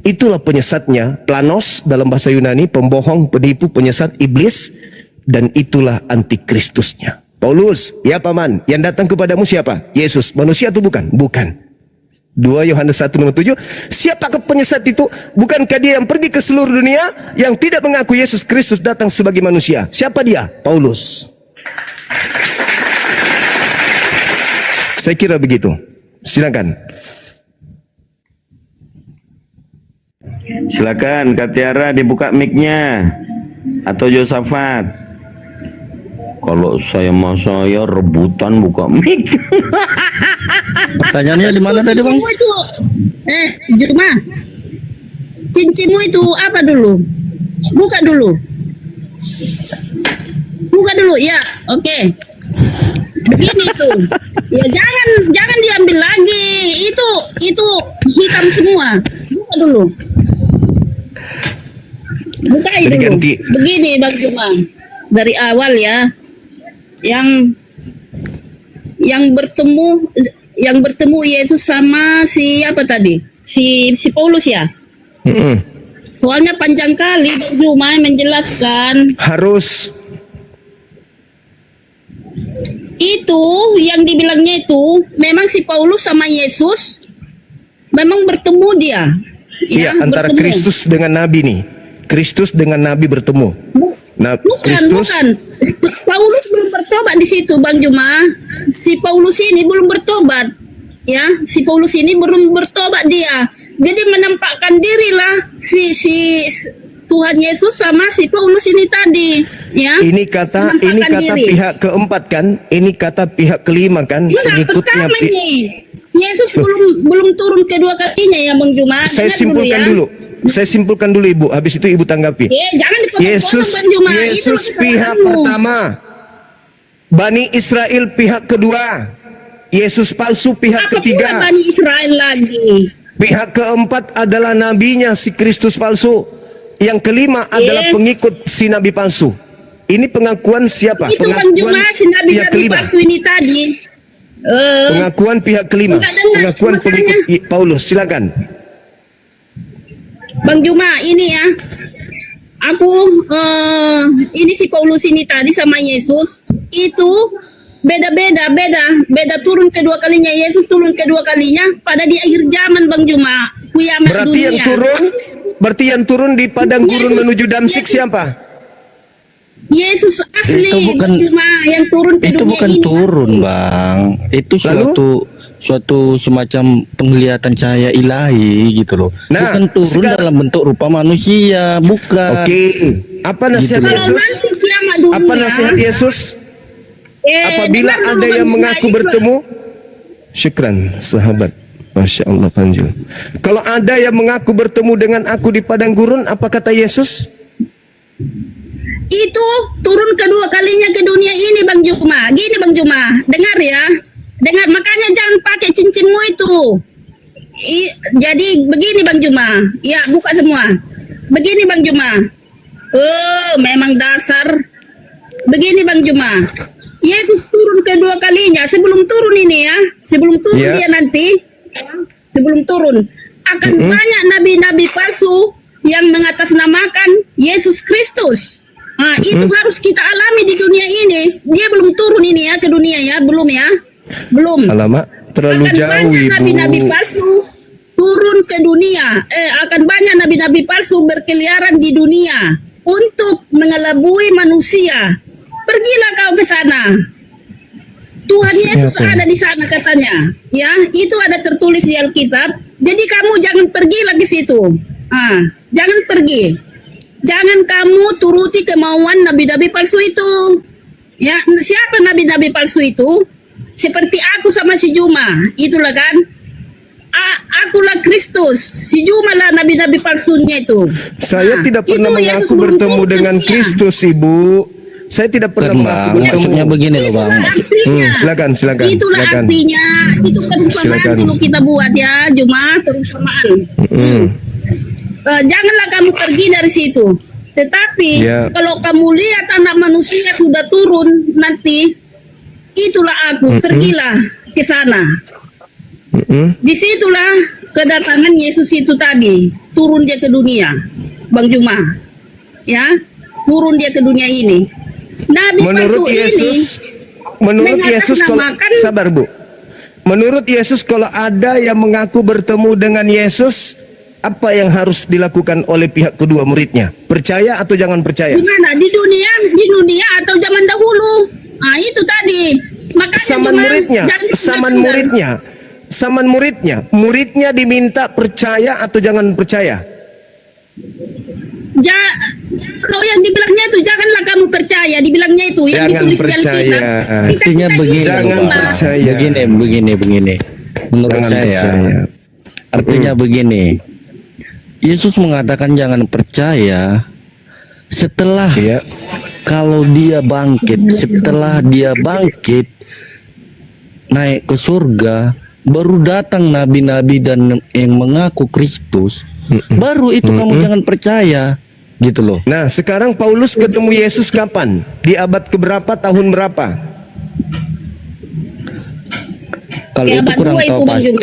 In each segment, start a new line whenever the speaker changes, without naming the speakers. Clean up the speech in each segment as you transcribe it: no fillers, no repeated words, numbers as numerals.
Itulah penyesatnya, planos dalam bahasa Yunani, pembohong, penipu, penyesat, iblis, dan itulah antikristusnya. Paulus, ya paman, yang datang kepadamu siapa? Yesus, manusia atau bukan? Bukan. 2 Yohanes 1 nomor 7, siapakah penyesat itu? Bukankah dia yang pergi ke seluruh dunia, yang tidak mengaku Yesus Kristus datang sebagai manusia? Siapa dia? Paulus. Saya kira begitu. Silakan.
Silakan Kak Tiara dibuka mic-nya atau Yosafat. Kalau saya rebutan buka mic.
Pertanyaannya di mana tadi, Bang?
Cincinku itu, Juma, cincinmu itu apa dulu? Buka dulu. Buka dulu, ya, oke. Begini tuh, ya jangan diambil lagi. Itu hitam semua. Buka dulu. Bukain dulu.
Ganti.
Begini Bang Juma, dari awal ya, yang bertemu Yesus sama si apa tadi? Si Paulus ya. Soalnya panjang kali Bang Juma menjelaskan.
Harus.
Itu yang dibilangnya itu memang si Paulus sama Yesus memang bertemu dia.
Iya, antara
bertemu.
Kristus dengan Nabi nih. Kristus dengan Nabi bertemu. Nah,
Bukan. Paulus belum bertobat di situ, Bang Juma. Si Paulus ini belum bertobat. Ya, si Paulus ini belum bertobat dia. Jadi menampakkan dirilah si Tuhan Yesus sama si Paulus ini tadi, ya.
Ini kata
diri.
pihak keempat kan? Ini kata pihak kelima kan? Pengikutnya.
Pertama ini. Yesus belum turun kedua kalinya ya Bang Juma.
Saya
Dengar
simpulkan dulu. Saya simpulkan dulu Ibu, habis itu Ibu tanggapi.
Jangan dipotong-potong Bang Juma.
Yesus
Itu
pihak
masalahmu.
pertama. Bani Israel pihak kedua. Yesus palsu pihak
Apa pula
ketiga.
Bani Israel lagi?
Pihak keempat adalah nabinya si Kristus palsu. Yang kelima adalah pengikut si nabi palsu. Ini pengakuan siapa?
Itu Bang
Pengakuan
Juma, si
pihak
nabi-nabi
kelima.
palsu ini tadi.
Pengakuan pihak kelima.
Enggak dengar,
Pengakuan
makanya.
pengikut Paulus. Silakan.
Bang Juma, ini ya. Aku ini si Paulus ini tadi sama Yesus itu beda turun kedua kalinya. Yesus turun kedua kalinya pada di akhir zaman Bang Juma. Kiamat
Berarti yang turun di padang gurun menuju Damsyik siapa?
Yesus asli
Itu bukan-
Bang Juma yang turun ke
Itu
dunia
bukan
ini.
turun, Bang. Itu
Lalu?
suatu semacam penglihatan cahaya ilahi gitu loh.
Nah,
Bukan turun
sekarang-
dalam bentuk rupa manusia, bukan.
Oke. Apa nasihat
Gitu.
Yesus?
Kalau nanti kiamat dunia,
Apa nasihat Yesus? Apabila
dengar dulu,
ada yang
Bang Juma,
mengaku
itu-
bertemu, syukran sahabat. Masya Allah Panjul. Kalau ada yang mengaku bertemu dengan aku di padang gurun, apa kata Yesus?
itu turun kedua kalinya ke dunia ini Bang Juma. Gini Bang Juma, dengar ya. Dengar, makanya jangan pakai cincinmu itu. Jadi begini Bang Juma. Ya, buka semua. Begini Bang Juma. Memang dasar. Begini Bang Juma. Yesus turun kedua kalinya. Sebelum turun ini ya. Sebelum turun dia nanti. Sebelum turun. Akan banyak nabi-nabi palsu yang mengatasnamakan Yesus Kristus. Nah, itu harus kita alami di dunia ini. Dia belum turun ini ya ke dunia ya, belum ya. Belum.
Alamak, terlalu
Akan
jauh
banyak
Ibu.
nabi-nabi palsu turun ke dunia. Akan banyak nabi-nabi palsu berkeliaran di dunia untuk mengelabui manusia. Pergilah kau ke sana. Tuhan Yesus ada di sana katanya. Ya, itu ada tertulis di Alkitab. Jadi kamu jangan pergilah ke situ. Jangan pergi. Jangan kamu turuti kemauan nabi-nabi palsu itu. Ya, siapa nabi-nabi palsu itu? Seperti aku sama si Juma, itulah kan. Akulah Kristus, si Juma lah nabi-nabi palsunya itu.
Saya tidak pernah
itu Yesus
mengaku
belum
bertemu
turun ke
dengan
dunia.
Kristus, Ibu. Saya tidak pernah
Bang,
mengaku bertemu.
maksudnya begini loh, Bang.
Itulah artinya.
Silakan.
Itulah artinya. Itu perumpamaan
Silakan.
dulu kita buat ya, Juma, perumpamaan. Janganlah kamu pergi dari situ. Tetapi kalau kamu lihat anak manusia sudah turun nanti, itulah aku, pergilah ke sana. Disitulah kedatangan Yesus itu tadi. turun dia ke dunia, Bang Juma. Ya, turun dia ke dunia ini. Nabi palsu
Menurut
ini
Yesus kalau
mengatasnamakan-
sabar Bu. Menurut Yesus kalau ada yang mengaku bertemu dengan Yesus, apa yang harus dilakukan oleh pihak kedua muridnya? Percaya atau jangan percaya?
Di mana? Di dunia atau zaman dahulu? Ah, itu tadi. Makanya
Saman
Juma,
muridnya,
jangan
saman
benar-benar.
muridnya, saman muridnya diminta percaya atau jangan percaya?
Kalau yang dibilangnya itu janganlah kamu percaya, dibilangnya itu yang
Jangan
ditulis di
percaya.
Alkitab.
Artinya begini,
Jangan
Pak.
percaya.
Begini. Menurut
Jangan
saya,
percaya.
artinya begini. Yesus mengatakan jangan percaya setelah
Iya.
kalau dia bangkit, setelah dia bangkit naik ke surga, baru datang nabi-nabi dan yang mengaku Kristus, baru itu kamu jangan percaya, gitu loh.
Nah, sekarang Paulus ketemu Yesus kapan? Di abad keberapa, tahun berapa?
Kalau
Kayak
itu
abad
kurang
dua
tahu
itu, Bang Juma.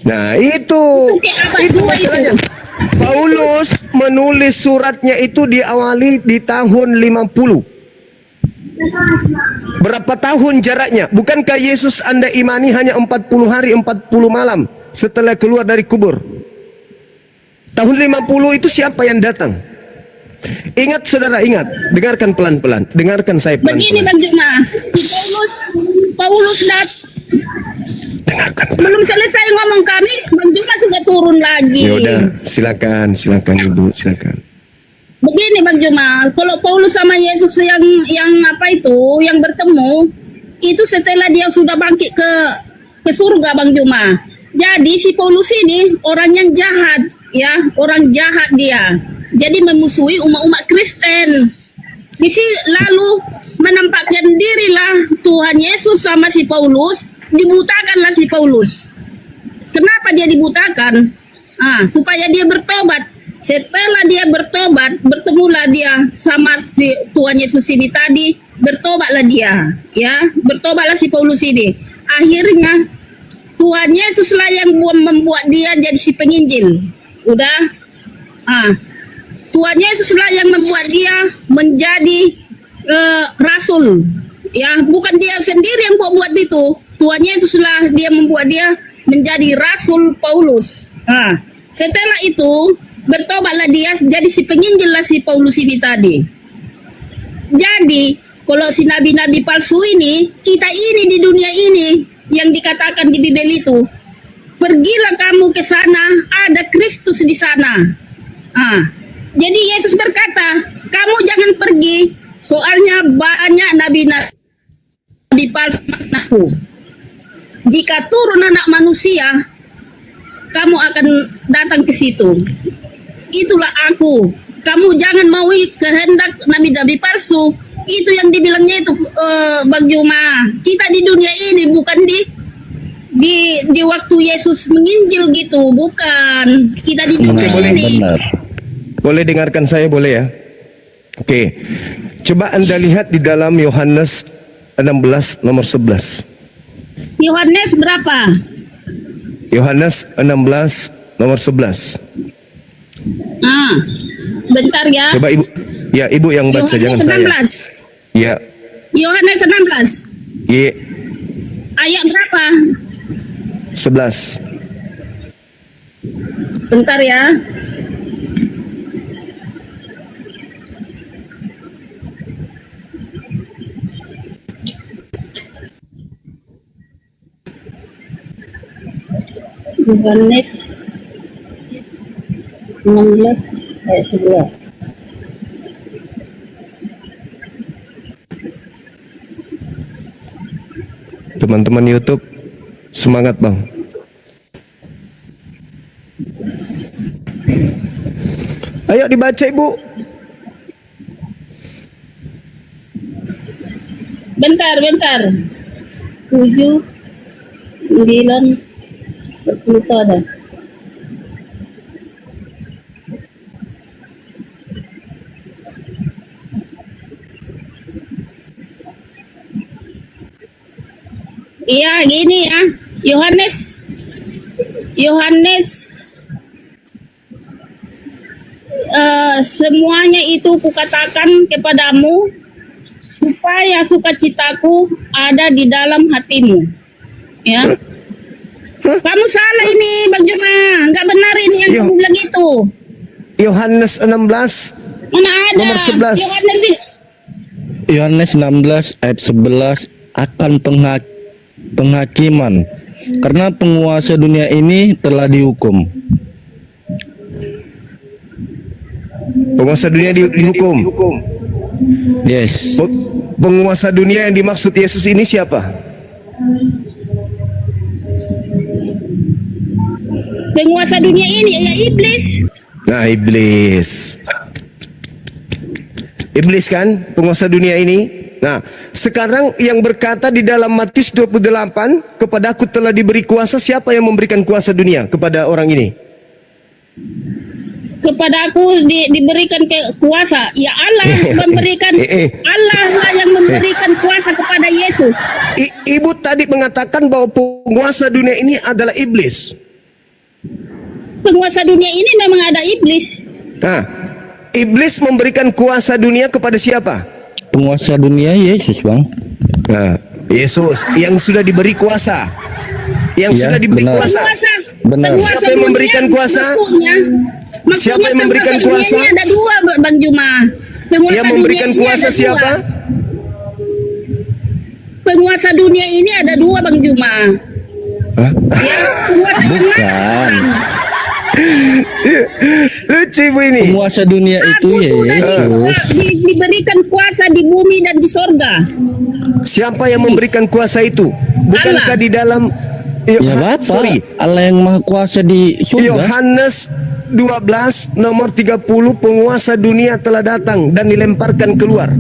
Nah,
pasti.
itu
kayak abad
itu
dua
masalahnya.
itu.
Paulus menulis suratnya itu diawali di tahun 50. Berapa tahun jaraknya? Bukankah Yesus Anda imani hanya 40 hari 40 malam setelah keluar dari kubur? Tahun 50 itu siapa yang datang? Ingat saudara, ingat. Dengarkan pelan-pelan. Dengarkan saya
Begini
pelan-pelan.
Bang Juma, Paulus
Dengarkan pelan.
belum selesai ngomong kami, Bang Juma sudah turun lagi.
Ya udah, silakan Ibu, silakan.
Begini Bang Juma, kalau Paulus sama Yesus yang apa itu, yang bertemu, itu setelah dia sudah bangkit ke surga Bang Juma. Jadi si Paulus ini orang yang jahat, ya, orang jahat dia. Jadi memusuhi umat-umat Kristen. Di sini lalu menampakkan dirilah Tuhan Yesus sama si Paulus, dibutakanlah si Paulus. Kenapa dia dibutakan? Supaya dia bertobat. Setelah dia bertobat, bertemulah dia sama si Tuhan Yesus ini tadi, bertobatlah dia, ya, bertobatlah si Paulus ini. Akhirnya Tuhan Yesuslah yang membuat dia jadi si penginjil. Udah, Tuhan Yesuslah yang membuat dia menjadi rasul, ya, bukan dia sendiri yang buat itu. Tuhan Yesuslah dia membuat dia menjadi rasul Paulus. Setelah itu bertobatlah dia jadi si penginjil lah si Paulus ini tadi. Jadi kalau si nabi-nabi palsu ini, kita ini di dunia ini yang dikatakan di Bible itu, pergilah kamu ke sana, ada Kristus di sana. Jadi Yesus berkata, kamu jangan pergi, soalnya banyak nabi-nabi palsu aku. Jika turun anak manusia, kamu akan datang ke situ. Itulah aku. Kamu jangan mau kehendak nabi-nabi palsu. Itu yang dibilangnya itu Bang Juma. Kita di dunia ini bukan di waktu Yesus menginjil gitu, bukan. Kita di dunia ini.
Benar.
Boleh dengarkan saya, boleh ya? Oke. Coba Anda lihat di dalam Yohanes 16 nomor 11.
Yohanes berapa?
Yohanes 16 nomor 11.
Bentar ya.
Coba Ibu. Ya, Ibu yang baca, jangan
Yohanes
saya.
16.
Ya.
Yohanes 16.
Ye,
Ayat berapa?
11.
Bentar ya. Yohanes 16 ayat 11.
Teman-teman YouTube, semangat Bang. Ayo dibaca Ibu.
Bentar. 7, 9, 10 ada. Iya, gini ya. Yohanes semuanya itu kukatakan kepadamu supaya sukacitaku ada di dalam hatimu. Ya. Kamu salah ini Bang Juma, nggak benar ini yang
Iya.
kamu bilang itu.
Yohanes 16
Mana ada?
Nomor 11.
Yohanes 16 ayat 11 akan penghakiman karena penguasa dunia ini telah dihukum.
penguasa dunia dihukum.
Yes.
Penguasa dunia yang dimaksud Yesus ini siapa?
Penguasa dunia ini ya iblis.
Nah, iblis. Iblis kan penguasa dunia ini. Nah, sekarang yang berkata di dalam Matius 28, kepadaku telah diberi kuasa, siapa yang memberikan kuasa dunia kepada orang ini?
Kepadaku diberikan kuasa, ya Allah memberikan, Allah lah yang memberikan kuasa kepada Yesus.
Ibu tadi mengatakan bahwa penguasa dunia ini adalah iblis.
Penguasa dunia ini memang ada iblis.
Nah, iblis memberikan kuasa dunia kepada siapa?
Penguasa dunia Yesus, Bang.
Nah, Yesus yang sudah diberi kuasa. Yang
Ya,
sudah diberi
benar.
kuasa.
Benar.
Siapa yang memberikan kuasa?
Maksudnya
Siapa yang memberikan
penguasa
kuasa?
dunia ini ada dua, Bang Juma. Penguasa
Yang memberikan
dunia ini
kuasa
ada dua.
siapa?
Penguasa dunia ini ada dua, Bang Juma.
Hah?
Ya, penguasa yang
Bukan.
Lucu ibu ini.
Penguasa dunia itu
Aku sudah
Yesus.
diberikan kuasa di bumi dan di sorga.
Siapa yang memberikan kuasa itu? Bukankah
Allah.
di dalam
Ya Bapak,
sorry,
Allah yang maha kuasa di surga.
Yohanes 12 nomor 30, penguasa dunia telah datang dan dilemparkan keluar.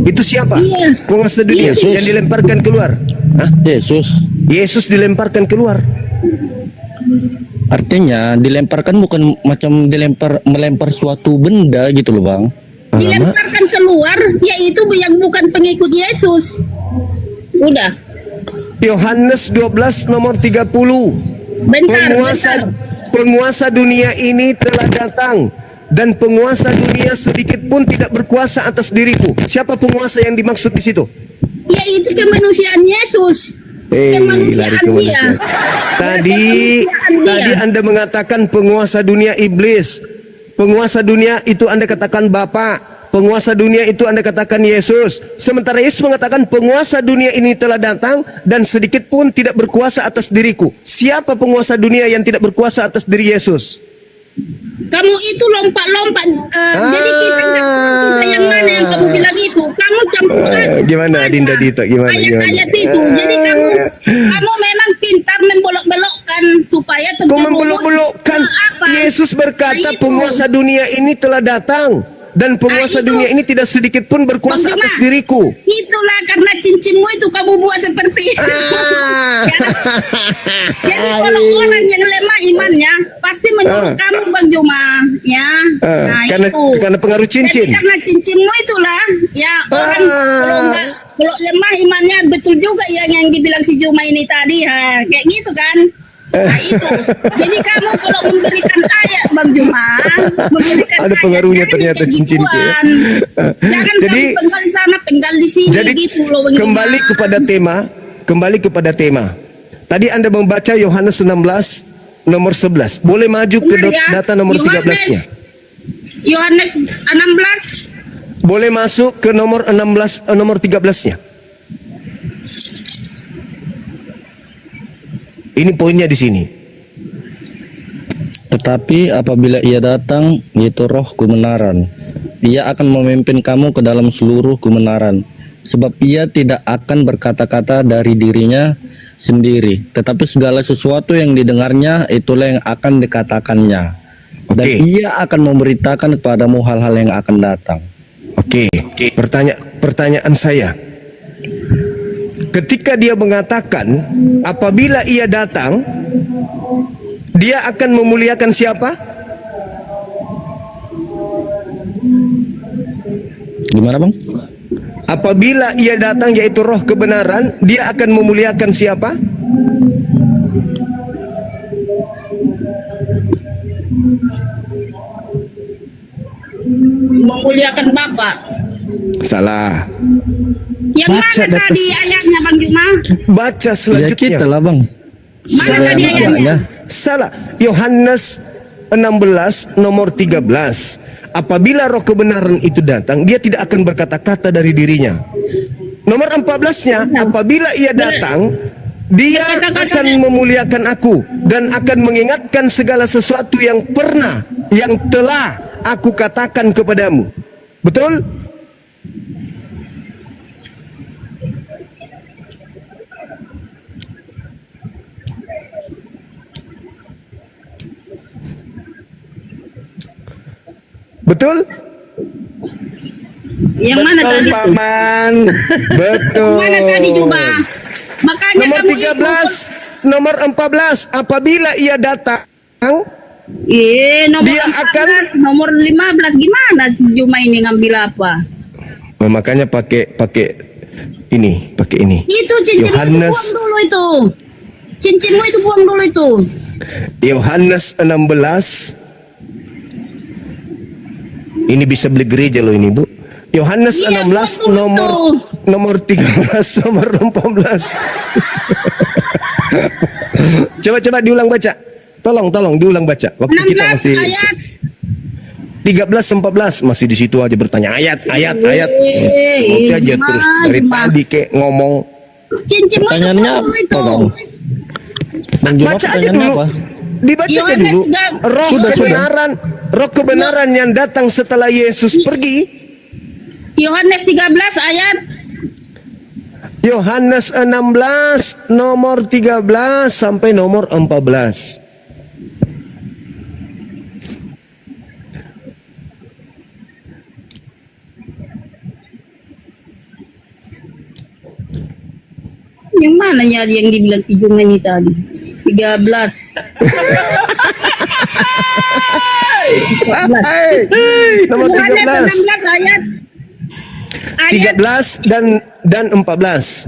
Itu siapa?
Iya.
Penguasa dunia
Yesus.
yang dilemparkan keluar. Hah?
Yesus.
Yesus dilemparkan keluar.
Artinya dilemparkan bukan macam melempar suatu benda gitu loh, Bang.
Alamak.
Dilemparkan keluar, yaitu yang bukan pengikut Yesus. Udah.
Yohanes 12 nomor 30.
Bentar.
Penguasa dunia ini telah datang dan penguasa dunia sedikit pun tidak berkuasa atas diriku. Siapa penguasa yang dimaksud di situ?
Yaitu kemanusiaan Yesus.
Lari
Kemanusiaan dia.
kemanusiaan. Tadi Anda mengatakan penguasa dunia iblis. Penguasa dunia itu Anda katakan Bapa. Penguasa dunia itu Anda katakan Yesus. Sementara Yesus mengatakan penguasa dunia ini telah datang dan sedikit pun tidak berkuasa atas diriku. Siapa penguasa dunia yang tidak berkuasa atas diri Yesus?
Kamu itu lompat-lompat. Jadi kita yang mana yang kamu bilang itu? Kamu campur
Gimana Dinda Dito? Gimana?
ayat-ayat itu. Jadi kamu memang pintar membelok-belokkan supaya
Kau
terjerumus
membelok-belokkan.
ke apa?
Yesus berkata
Nah, itu.
penguasa dunia ini telah datang dan penguasa
Nah, itu.
dunia ini tidak sedikit pun berkuasa
Bang Juma,
atas diriku.
Itulah karena cincinmu itu kamu buat seperti itu.
Ah.
Jadi kalau orang yang lemah imannya pasti menurut kamu Bang Juma, ya. Nah,
karena pengaruh cincin.
Jadi karena cincinmu itulah, ya orang kalau lemah imannya betul juga yang dibilang si Juma ini tadi, ya kayak gitu kan. Nah itu, jadi kamu kalau memberikan ayat Bang Juma, memberikan
Ada
ayat,
pengaruhnya
jangan
ternyata
kayak
cincin itu ya.
gituan. Jangan
Jadi,
kamu penggal di sana, penggal di sini
Jadi
gitu loh Bang
kembali
Juma.
kepada tema. Tadi Anda membaca Yohanes 16 nomor 11. Boleh maju ke
Benar ya?
data nomor 13-nya.
Yohanes 16.
Boleh masuk ke nomor 16 nomor 13-nya. Ini poinnya di sini.
Tetapi apabila ia datang, yaitu roh kebenaran, ia akan memimpin kamu ke dalam seluruh kebenaran. Sebab ia tidak akan berkata-kata dari dirinya sendiri, tetapi segala sesuatu yang didengarnya itulah yang akan dikatakannya. Dan
Oke.
ia akan memberitakan kepadamu hal-hal yang akan datang.
Oke. Pertanyaan saya. Ketika dia mengatakan apabila ia datang, dia akan memuliakan siapa?
Gimana, Bang?
Apabila ia datang yaitu roh kebenaran, dia akan memuliakan siapa?
memuliakan Bapak.
Salah.
Yang
Baca
mana
di
tadi
atas.
ayatnya Bang Juma?
Baca
Ya
selanjutnya.
kita lah bang.
Mana
Salah
tadi
juga.
ayatnya?
Salah. Yohanes 16 nomor 13. Apabila roh kebenaran itu datang, dia tidak akan berkata-kata dari dirinya. Nomor 14-nya, apabila ia datang, dia akan memuliakan aku dan akan mengingatkan segala sesuatu yang pernah, yang telah aku katakan kepadamu. Betul? Betul?
Yang mana
Betul,
tadi?
Paman.
Betul.
Mana tadi Juma? Makanya
Nomor
kamu
13, nomor 14, apabila ia datang,
nomor
Dia
14, nomor 15 gimana si Juma ini ngambil apa?
makanya pakai ini.
Itu cincinmu itu
Yohanes.
buang dulu itu. Cincinmu itu buang dulu itu.
Yohanes 16. Ini bisa beli gereja loh ini, Bu. Yohanes
Iya,
16
betul,
nomor 13 nomor 14. Coba diulang baca. Tolong diulang baca. Waktu kita
16
masih
ayat.
13 14 masih di situ aja bertanya ayat. Oke aja
Juma,
terus dari
Juma.
tadi kayak ngomong.
Cincinmu itu
Pertanyaannya
buang dulu itu.
apa bang? Bang Juma
Baca aja
pertanyaannya
dulu.
apa?
Dibaca aja
Yohanes
dulu.
sudah.
Roh kebenaran yang datang setelah Yesus pergi.
Yohanes 13 ayat.
Yohanes 16 nomor 13 sampai nomor 14.
Yang mana ya yang dibilang si Juma ini tadi? 13.
Nomor
Yohanes
13.
16 ayat. Ayat
13 dan 14.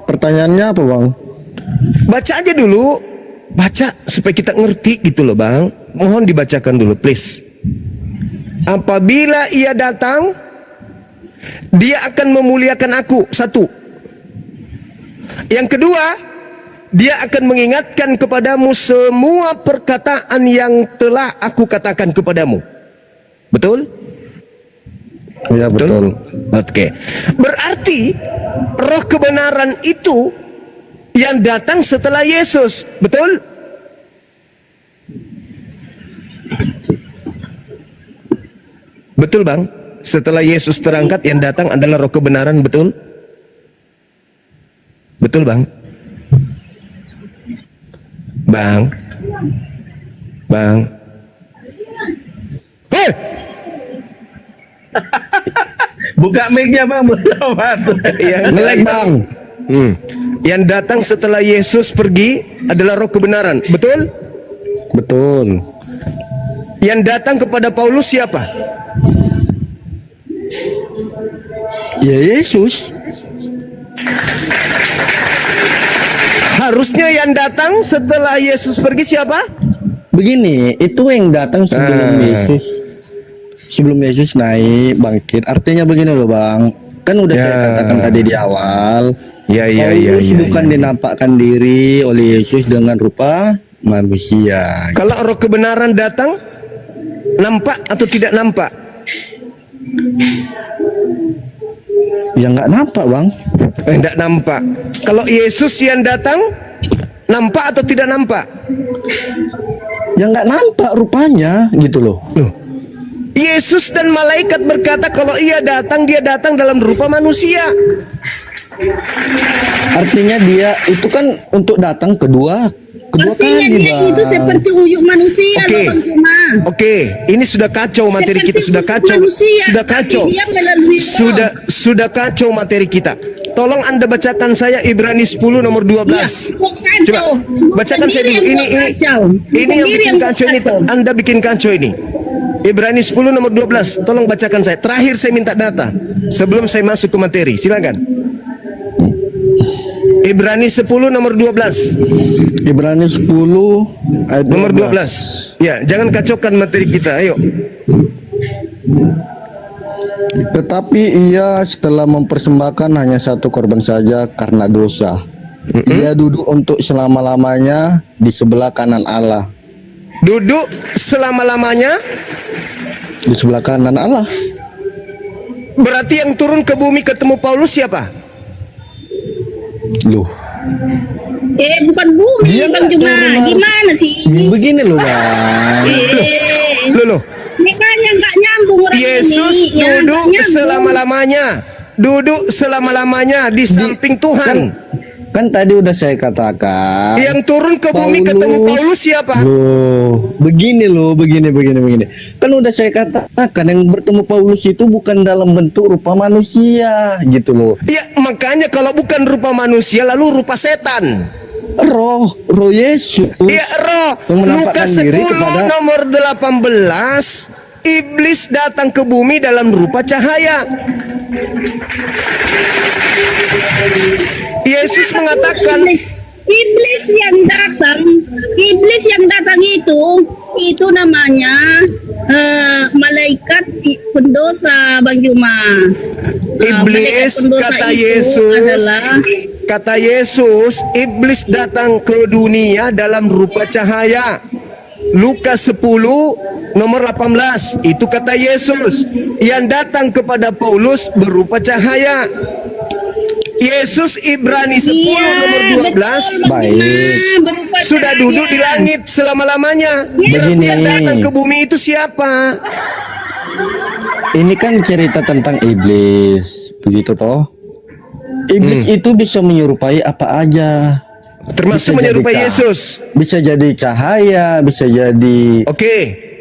Pertanyaannya apa bang?
Baca aja dulu. Baca supaya kita ngerti gitu loh, Bang. Mohon dibacakan dulu, please. Apabila ia datang, dia akan memuliakan aku. Satu. Yang kedua, dia akan mengingatkan kepadamu semua perkataan yang telah aku katakan kepadamu. Betul?
Ya betul.
Oke. Berarti roh kebenaran itu yang datang setelah Yesus. Betul? Betul, Bang? Setelah Yesus terangkat yang datang adalah roh kebenaran, betul? Betul, Bang? Bang. Hei!
Buka mic-nya, Bang.
Ngelek bang.
Yang datang setelah Yesus pergi adalah roh kebenaran, betul?
Betul.
Yang datang kepada Paulus siapa?
Ya Yesus.
Harusnya yang datang setelah Yesus pergi siapa?
Begini, itu yang datang sebelum Yesus. Sebelum Yesus naik bangkit. Artinya begini loh bang. Kan udah saya katakan tadi di awal. Paulus bukan dinampakkan diri oleh Yesus dengan rupa manusia.
Kalau roh kebenaran datang, nampak atau tidak nampak?
Ya nggak nampak bang.
Tidak nampak. Kalau Yesus yang datang, nampak atau tidak nampak?
Ya nggak nampak rupanya gitu loh.
Loh, Yesus dan malaikat berkata kalau ia datang, dia datang dalam rupa manusia.
Artinya dia itu kan untuk datang kedua
artinya
kali
dia
bang.
itu seperti uyuk manusia
Oke.
loh Bang Juma.
Oke, ini sudah kacau materi kita, sudah kacau.
Manusia,
Sudah
tapi
kacau.
dia melalui roh.
Sudah kacau materi kita. tolong Anda bacakan saya Ibrani 10 nomor 12. Coba bacakan saya dulu. Ini yang bikin kacau ini. Anda bikin kacau ini. Ibrani 10 nomor 12. Tolong bacakan saya. Terakhir saya minta data sebelum saya masuk ke materi. Silakan. Ibrani 10 nomor 12.
Ibrani 10 ayat
Nomor 12. Ya, jangan kacaukan materi kita. Ayo.
Tetapi ia setelah mempersembahkan hanya satu korban saja karena dosa. Ia duduk untuk selama-lamanya di sebelah kanan Allah.
Duduk selama-lamanya.
Di sebelah kanan Allah.
Berarti yang turun ke bumi ketemu Paulus siapa?
Loh,
Bukan bumi
Dia
Bang
nggak
Juma.
turun
Gimana sih ini?
begini loh Bang.
Loh.
Makanya nggak nyambung orang
Yesus
ini. Ya,
duduk
nggak nyambung.
selama-lamanya. Duduk selama-lamanya di samping Tuhan.
Kan tadi udah saya katakan.
Yang turun ke bumi ketemu Paulus siapa?
Loh, begini loh, begini. Kan udah saya katakan yang bertemu Paulus itu bukan dalam bentuk rupa manusia, gitu loh.
Ya, makanya kalau bukan rupa manusia lalu rupa setan.
Roh Yesus.
Ya, roh.
Yang menampakkan
Lukas 10
diri kepada
nomor 18. Iblis datang ke bumi dalam rupa cahaya. Yesus mengatakan,
Iblis yang datang itu namanya malaikat pendosa Bang Juma.
iblis,
Malaikat pendosa
kata
itu
Yesus,
adalah
kata Yesus, iblis datang ke dunia dalam rupa cahaya. Lukas 10 nomor 18, itu kata Yesus. Yang datang kepada Paulus berupa cahaya. Yesus Ibrani 10 nomor 12
Baik.
sudah duduk di langit selama-lamanya. Berarti
Begini.
yang datang ke bumi itu siapa?
Ini kan cerita tentang iblis, begitu toh? Iblis itu bisa menyerupai apa aja.
Termasuk
Bisa
menyerupai
jadi
Yesus.
Bisa jadi cahaya, bisa jadi
Oke.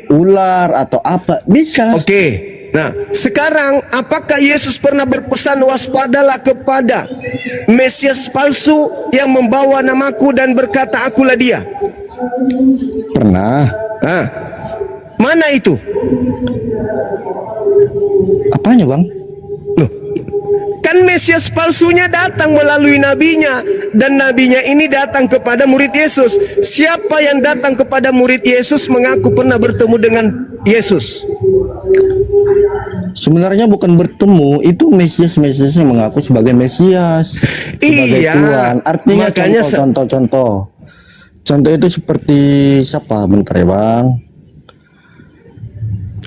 ular atau apa, bisa.
Oke. Nah, sekarang apakah Yesus pernah berpesan waspadalah kepada Mesias palsu yang membawa namaku dan berkata akulah dia?
Pernah.
Nah, mana itu?
Apanya Bang?
Loh, kan Mesias palsunya datang melalui nabinya, dan nabinya ini datang kepada murid Yesus. Siapa yang datang kepada murid Yesus mengaku pernah bertemu dengan Yesus?
Sebenarnya bukan bertemu, itu Mesias yang mengaku sebagai Mesias, sebagai
Iya,
Tuhan. Artinya
makanya
contoh. Contoh itu seperti siapa? Bentar ya Bang.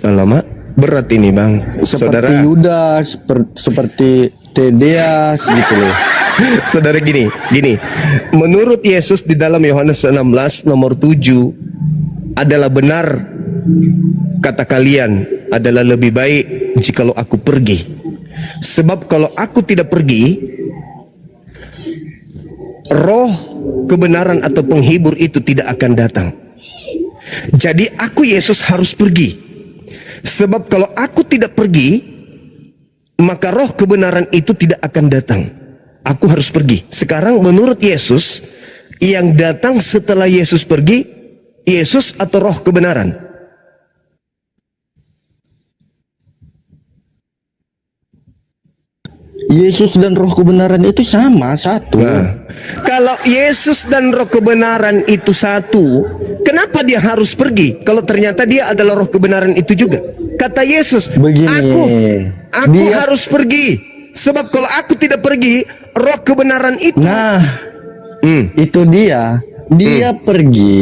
Alamak, berat ini Bang.
Seperti
Saudara,
Yudas, seperti Tedeas gitu loh.
saudara gini. Menurut Yesus di dalam Yohanes 16 nomor 7 adalah benar kata kalian adalah lebih baik jikalau aku pergi. Sebab kalau aku tidak pergi, roh kebenaran atau penghibur itu tidak akan datang. Jadi aku Yesus harus pergi. Sebab kalau aku tidak pergi, maka roh kebenaran itu tidak akan datang. Aku harus pergi. Sekarang menurut Yesus, yang datang setelah Yesus pergi, Yesus atau roh kebenaran?
Yesus dan roh kebenaran itu sama, satu.
Nah, kalau Yesus dan roh kebenaran itu satu, kenapa dia harus pergi? Kalau ternyata dia adalah roh kebenaran itu juga. Kata Yesus,
Begini,
aku
dia-
harus pergi. Sebab kalau aku tidak pergi, roh kebenaran itu.
Nah, itu dia pergi,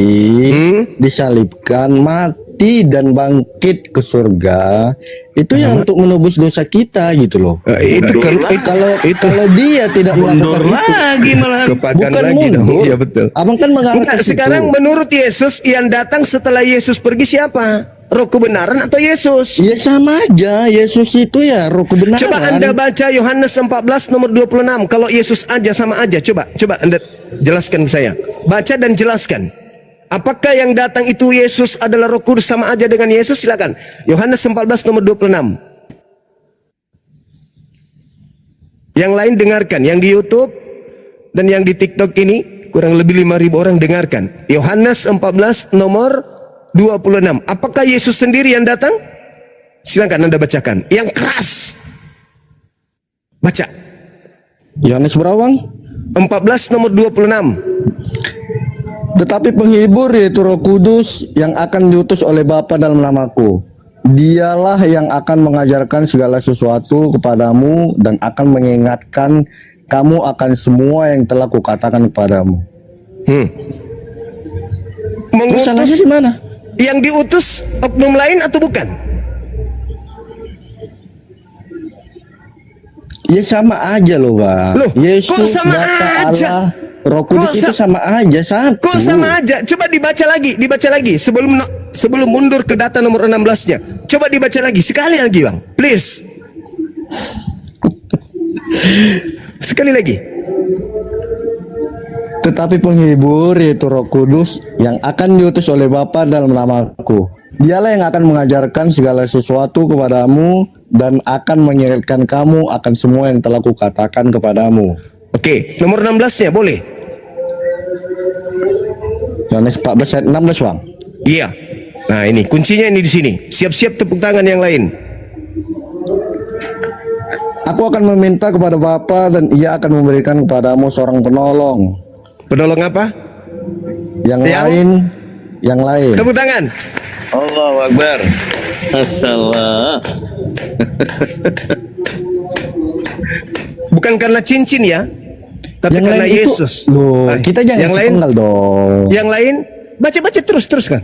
disalibkan, mati dan bangkit ke surga. Itu yang untuk menebus dosa kita gitu loh.
Itu
Kalau dia tidak melakukan itu,
lagi malah.
kepakan
bukan
lagi dong.
mundur.
Iya betul.
Abang kan mengarah
Enggak,
ke situ.
sekarang menurut Yesus yang datang setelah Yesus pergi siapa? Roh kebenaran atau Yesus?
Ya sama aja, Yesus itu ya roh kebenaran.
Coba Anda baca Yohanes 14 nomor 26. Kalau Yesus aja sama aja. Coba Anda jelaskan ke saya. Baca dan jelaskan. Apakah yang datang itu Yesus adalah Roh Kudus sama aja dengan Yesus? Silakan. Yohanes 14 nomor 26. Yang lain dengarkan, yang di YouTube dan yang di TikTok ini kurang lebih 5.000 orang dengarkan. Yohanes 14 nomor 26. Apakah Yesus sendiri yang datang? Silakan Anda bacakan. Yang keras. Baca.
Yohanes berawang.
14 nomor 26.
Tetapi penghibur yaitu Roh Kudus yang akan diutus oleh Bapa dalam namaku. Dialah yang akan mengajarkan segala sesuatu kepadamu dan akan mengingatkan kamu akan semua yang telah kukatakan kepadamu. Terus salahnya
Mengutus
di mana?
yang diutus oknum lain atau bukan?
Ya sama aja loh, Bang.
Loh,
Yesus,
kok sama
Bapa,
aja?
Allah, Roh Kudus
Kok
itu sama aja, satu.
Kok sama aja? Coba dibaca lagi sebelum mundur ke data nomor 16-nya. Coba dibaca lagi sekali lagi, Bang. Please. Sekali lagi.
Tetapi penghibur yaitu Roh Kudus yang akan diutus oleh Bapa dalam namaku. Dialah yang akan mengajarkan segala sesuatu kepadamu dan akan mengingatkan kamu akan semua yang telah kukatakan kepadamu.
Oke, nomor 16-nya boleh?
Yohanes 14 ayat 16, Bang.
Iya. Nah, ini kuncinya ini di sini. Siap-siap tepuk tangan yang lain.
Aku akan meminta kepada Bapa dan Ia akan memberikan kepadamu seorang penolong.
Penolong apa?
Yang lain.
Tepuk tangan.
Allahu Akbar. Masalah.
Bukan karena cincin ya, tapi
Yang
karena
lain itu-
Yesus.
Loh,
Nah,
kita jangan
yang lain,
sepenggal dong.
yang lain baca teruskan.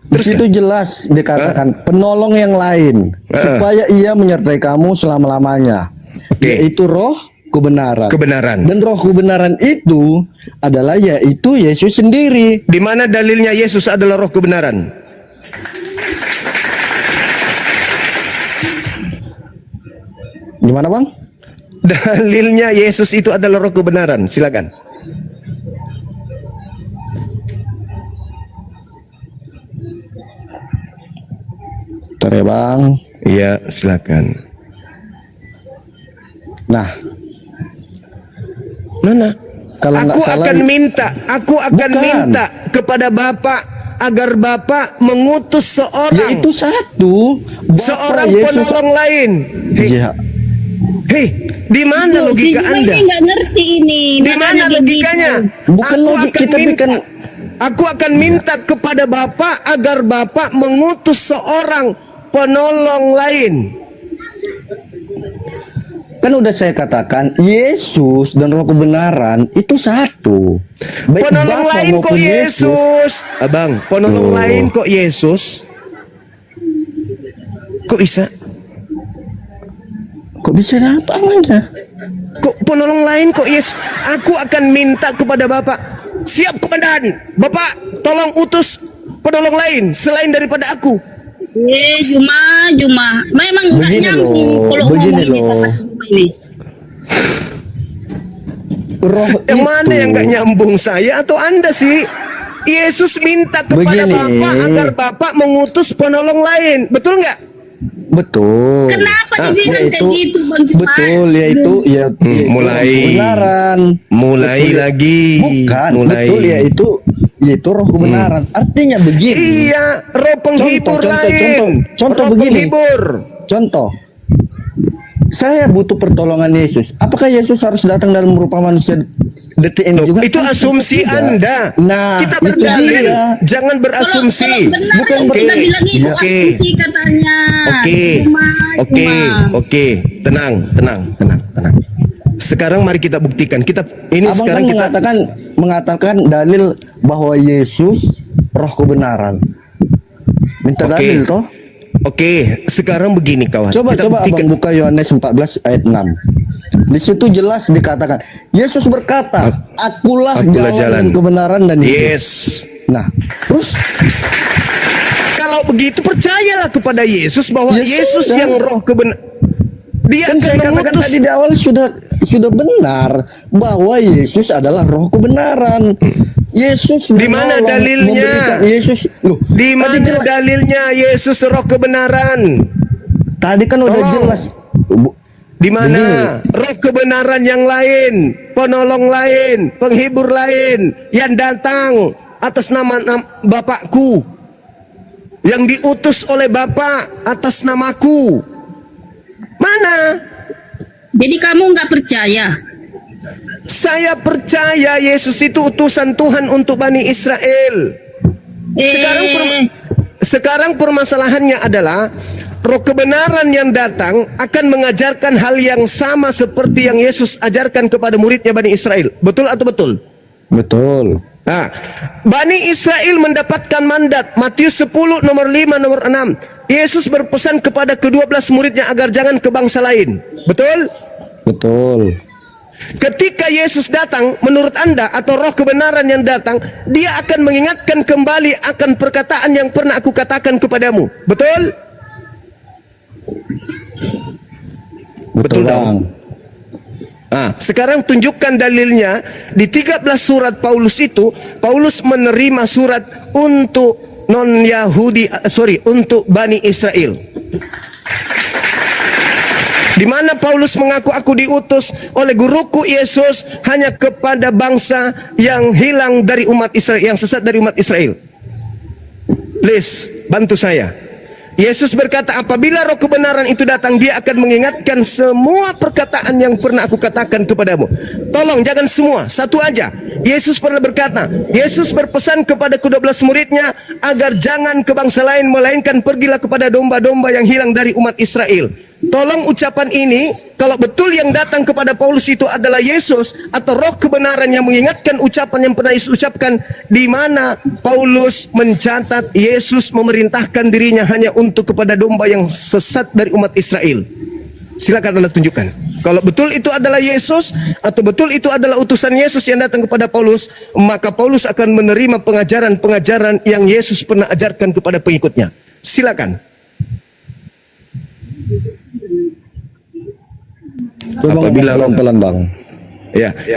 Di situ jelas dikatakan penolong yang lain supaya Ia menyertai kamu selama-lamanya.
Oke.
Yaitu Roh kebenaran. Dan Roh kebenaran itu adalah yaitu Yesus sendiri.
Di mana dalilnya Yesus adalah roh kebenaran?
Gimana, Bang?
Dalilnya Yesus itu adalah roh kebenaran. Silakan.
Bentar ya, Bang.
Iya, silakan.
Nah,
Mana?
Kalau
Aku
nggak salah-
akan
Bukan.
minta kepada Bapa agar Bapa mengutus seorang
yaitu satu Bapa
seorang
Yesus.
penolong lain. Hei,
Ya,
hei, di mana logika
Si Juma
Anda?
ini nggak ngerti ini.
Di mana
makanya
logikanya?
begitu.
Bukan logik, kita
Aku akan minta kepada Bapa agar Bapa mengutus seorang penolong lain.
kan udah saya katakan Yesus dan Roh kebenaran itu satu. Baik
Penolong
Bapa
lain kok
maupun
Yesus? Abang, penolong
Loh.
lain kok Yesus? Kok bisa?
Kok bisa apa aja?
Kok penolong lain kok Yesus? Aku akan minta kepada Bapak. Siap komandan. Bapak, tolong utus penolong lain selain daripada aku.
Juma. Memang nggak
Begini
nyambung
loh,
kalau
begini
ngomong ini
loh.
sama si Juma ini.
Roh
Yang
itu.
mana yang gak nyambung, saya atau Anda sih? Yesus minta kepada
Begini.
Bapak agar Bapak mengutus penolong lain. Betul nggak?
Betul.
Kenapa dibilang
Yaitu-
kayak gitu, Bang Juma?
Betul, yaitu yaitu
mulai.
roh kebenaran.
Mulai
Betul,
lagi.
Bukan,
Mulai.
betul yaitu roh kebenaran. Artinya begini.
Iya, roh penghibur lain.
Contoh
roh
begini.
penghibur.
Contoh. Saya butuh pertolongan Yesus. Apakah Yesus harus datang dalam rupa manusia detik ini
Loh,
juga?
itu
Kan
asumsi
tidak.
Anda.
Nah,
Kita
itu
berdalil,
dia.
jangan berasumsi.
Kalau benar
Bukan
yang kita
oke.
bilang itu
Oke.
asumsi katanya.
Oke,
Juma.
oke. Tenang. Sekarang mari kita buktikan.
Abang
Sekarang
kan
kita
mengatakan dalil bahwa Yesus roh kebenaran. Minta
Oke.
dalil toh?
Oke, sekarang begini kawan.
Coba
Kita buktikan.
Abang buka Yohanes 14 ayat 6. Di situ jelas dikatakan, Yesus berkata, Akulah jalan dan kebenaran dan hidup.
Yes.
Nah, terus
Kalau begitu percayalah kepada Yesus bahwa
Ya
Yesus
sudah.
yang roh kebenaran. Dia
kan
akan
saya katakan
mengutus.
tadi di awal sudah benar bahwa Yesus adalah roh kebenaran. Yesus
Di mana
menolong,
dalilnya?
memberikan Yesus loh,
Di mana
tadi jelas-
dalilnya Yesus roh kebenaran?
Tadi kan udah
Tolong.
jelas.
Di mana roh kebenaran yang lain, penolong lain, penghibur lain yang datang atas nama Bapakku, yang diutus oleh Bapa atas namaku. Mana?
Jadi kamu nggak percaya?
Saya percaya Yesus itu utusan Tuhan untuk Bani Israel. Sekarang permasalahannya adalah roh kebenaran yang datang akan mengajarkan hal yang sama seperti yang Yesus ajarkan kepada muridnya Bani Israel. Betul atau betul?
Betul.
Nah, Bani Israel mendapatkan mandat Matius 10 nomor 5 nomor 6. Yesus berpesan kepada ke-12 muridnya agar jangan ke bangsa lain. Betul?
Betul.
Ketika Yesus datang, menurut Anda atau roh kebenaran yang datang, dia akan mengingatkan kembali akan perkataan yang pernah aku katakan kepadamu. Betul? Betul dong. Sekarang tunjukkan dalilnya di 13 surat Paulus itu. Paulus menerima surat untuk untuk Bani Israel. Di mana Paulus mengaku aku diutus oleh guruku Yesus hanya kepada bangsa yang hilang dari umat Israel, yang sesat dari umat Israel. Please, bantu saya. Yesus berkata, apabila roh kebenaran itu datang, dia akan mengingatkan semua perkataan yang pernah aku katakan kepadamu. Tolong, jangan semua, satu aja. Yesus pernah berkata, Yesus berpesan kepada ke-12 muridnya agar jangan ke bangsa lain, melainkan pergilah kepada domba-domba yang hilang dari umat Israel. Tolong ucapan ini, kalau betul yang datang kepada Paulus itu adalah Yesus atau roh kebenaran yang mengingatkan ucapan yang pernah Yesus ucapkan, di mana Paulus mencatat Yesus memerintahkan dirinya hanya untuk kepada domba yang sesat dari umat Israel. Silakan Anda tunjukkan. Kalau betul itu adalah Yesus atau betul itu adalah utusan Yesus yang datang kepada Paulus, maka Paulus akan menerima pengajaran-pengajaran yang Yesus pernah ajarkan kepada pengikutnya. Silakan.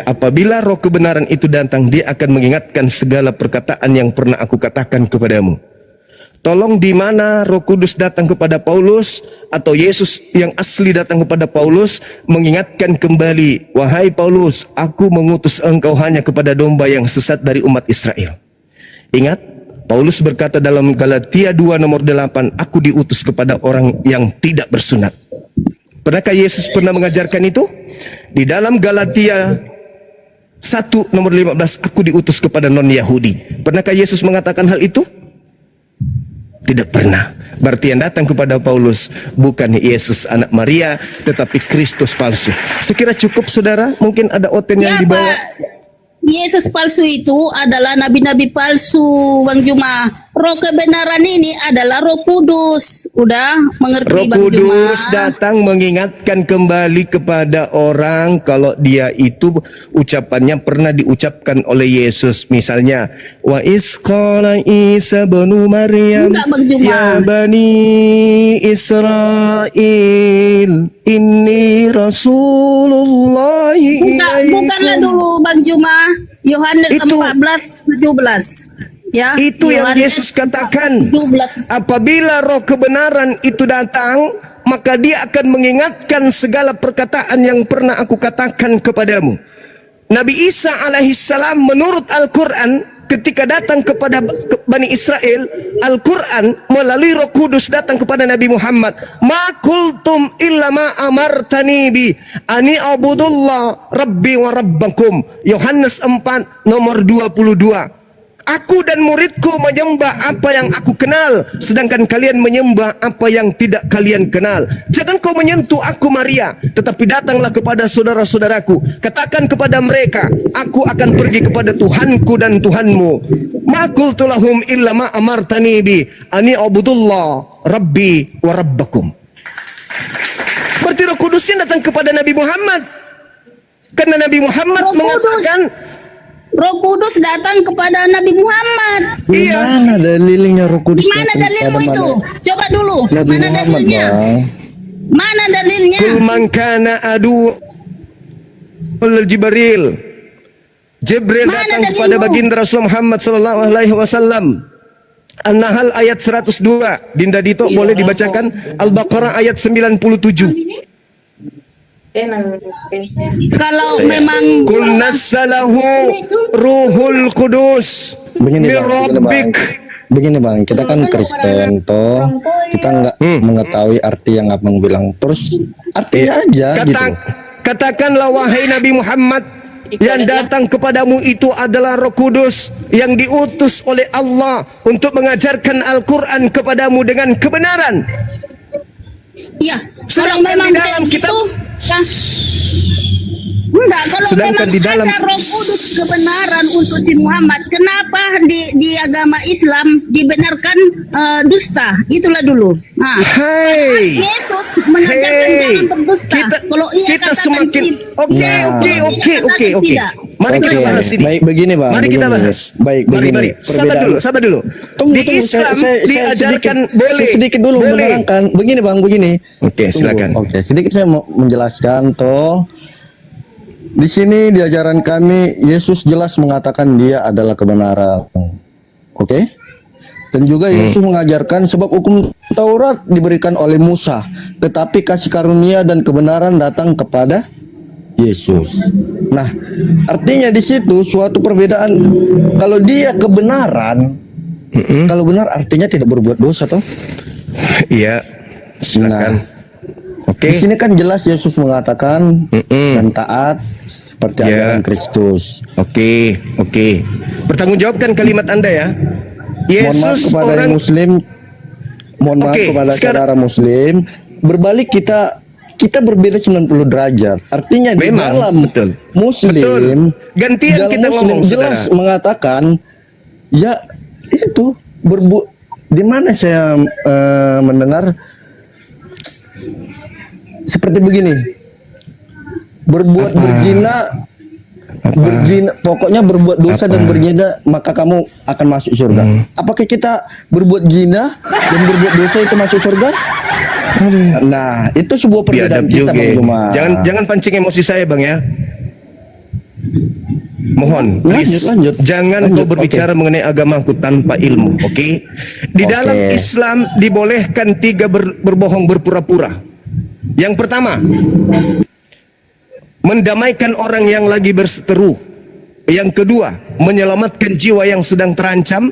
Apabila roh kebenaran itu datang, dia akan mengingatkan segala perkataan yang pernah aku katakan kepadamu. Tolong, di mana Roh Kudus datang kepada Paulus atau Yesus yang asli datang kepada Paulus mengingatkan kembali, wahai Paulus, aku mengutus engkau hanya kepada domba yang sesat dari umat Israel. Ingat, Paulus berkata dalam Galatia 2 nomor 8, aku diutus kepada orang yang tidak bersunat. Pernahkah Yesus pernah mengajarkan itu? Di dalam Galatia 1 nomor 15, aku diutus kepada non-Yahudi. Pernahkah Yesus mengatakan hal itu? Tidak pernah. Berarti yang datang kepada Paulus bukan Yesus anak Maria, tetapi Kristus palsu. Sekira cukup, saudara. Mungkin ada oten yang dibawa.
Yesus palsu itu adalah nabi-nabi palsu, Bang Juma. Roh kebenaran ini adalah Roh Kudus. Udah mengerti, Bang Juma? Roh Kudus datang mengingatkan kembali kepada orang kalau dia itu ucapannya pernah diucapkan oleh Yesus. Misalnya, wa isqala Isa banu Maryam ya bani Israel inni Rasulullah. Bukanlah dulu, Bang Juma. Yohanes 14:17. Ya,
itu yang Yesus katakan.
17.
Apabila roh kebenaran itu datang, maka dia akan mengingatkan segala perkataan yang pernah aku katakan kepadamu. Nabi Isa alaihissalam menurut Al-Quran ketika datang kepada Bani Israel, Al-Quran melalui Roh Kudus datang kepada Nabi Muhammad. Ma kultum illa ma amartani bi ani abudullah rabbi wa rabbakum. Yohanes 4 nomor 22. Aku dan muridku menyembah apa yang aku kenal, sedangkan kalian menyembah apa yang tidak kalian kenal. Jangan kau menyentuh aku Maria, tetapi datanglah kepada saudara-saudaraku. Katakan kepada mereka, aku akan pergi kepada Tuhanku dan Tuhanmu. Ma qultu lahum illa ma amartani bi ani abudullah rabbi wa rabbakum. Berarti Roh Kudusnya datang kepada Nabi Muhammad. Karena Nabi Muhammad mengatakan
Roh Kudus datang kepada Nabi Muhammad.
Iya. Mana dalilnya Roh Kudus?
Mana dalilmu itu? Coba dulu.
Nabi
Mana
Muhammad,
dalilnya?
Bang.
Mana dalilnya?
Kul man kana adu Jibril. Jibril datang kepada baginda Rasul Muhammad sallallahu alaihi wasallam. An-Nahl ayat 102. Dinda Dito boleh dibacakan Al-Baqarah ayat 97.
Kalau memang
Qul nassalahu ruhul kudus
Begini
min
bang,
rabbik.
begini bang, kita kan Kristen toh, kita nggak mengetahui arti yang abang bilang, terus artinya aja gitu.
Katakanlah wahai Nabi Muhammad, yang datang kepadamu itu adalah Roh Kudus yang diutus oleh Allah untuk mengajarkan Al-Quran kepadamu dengan kebenaran.
ya, kalau
Sedangkan
memang
di dalam
kayak
kitab-
gitu, kan, enggak, kalau
Sedangkan
memang
di dalam-
ada Roh Kudus kebenaran untuk si Muhammad, kenapa di agama Islam dibenarkan dusta? Itulah dulu. Nah,
Hai,
Yesus mengajarkan
Hei,
jangan berdusta. Kalau ia
kita
katakan
semakin
tidak,
oke.
tidak.
Mari kita
Oke,
bahas ini.
baik begini bang.
Mari kita
begini.
bahas.
Baik
Mari,
begini.
mari. Sabar dulu.
Tunggu,
Di
tunggu,
Islam
saya
diajarkan
sedikit,
boleh.
saya sedikit dulu
Boleh.
menerangkan. Begini bang, begini.
Oke,
Tunggu.
silakan.
Oke, sedikit saya mau menjelaskan toh. Di sini di ajaran kami Yesus jelas mengatakan dia adalah kebenaran. Oke? Dan juga Yesus mengajarkan sebab hukum Taurat diberikan oleh Musa, tetapi kasih karunia dan kebenaran datang kepada Yesus. Nah, artinya di situ suatu perbedaan. Kalau dia kebenaran, kalau benar artinya tidak berbuat dosa toh.
Iya, silakan. Oke.
Di sini kan jelas Yesus mengatakan dan taat seperti
Ya.
ajaran Kristus.
Oke. Bertanggungjawabkan kalimat Anda ya.
Mohon maaf
Yesus
kepada
orang
yang Muslim, mohon maaf
Oke,
kepada
sekarang-
saudara Muslim. Berbalik kita berbeda 90 derajat. Artinya di
Memang,
dalam
betul.
Muslim,
Betul. Gantian
dalam
kita
Muslim
ngomong,
jelas
saudara.
mengatakan ya itu di mana saya mendengar seperti begini. Berbuat
Apa?
berzina, pokoknya berbuat dosa dan berzina maka kamu akan masuk surga. Apakah kita berbuat zina dan berbuat dosa itu masuk surga? Nah, itu sebuah perbedaan
Biadab
kita
juga.
Bang Juma.
Jangan pancing emosi saya Bang ya. Mohon, please.
Lanjut.
Jangan
Lanjut,
kau berbicara mengenai agamaku tanpa ilmu, oke? Di
Oke.
dalam Islam dibolehkan 3 berbohong berpura-pura. Yang pertama, mendamaikan orang yang lagi berseteru. Yang kedua, menyelamatkan jiwa yang sedang terancam.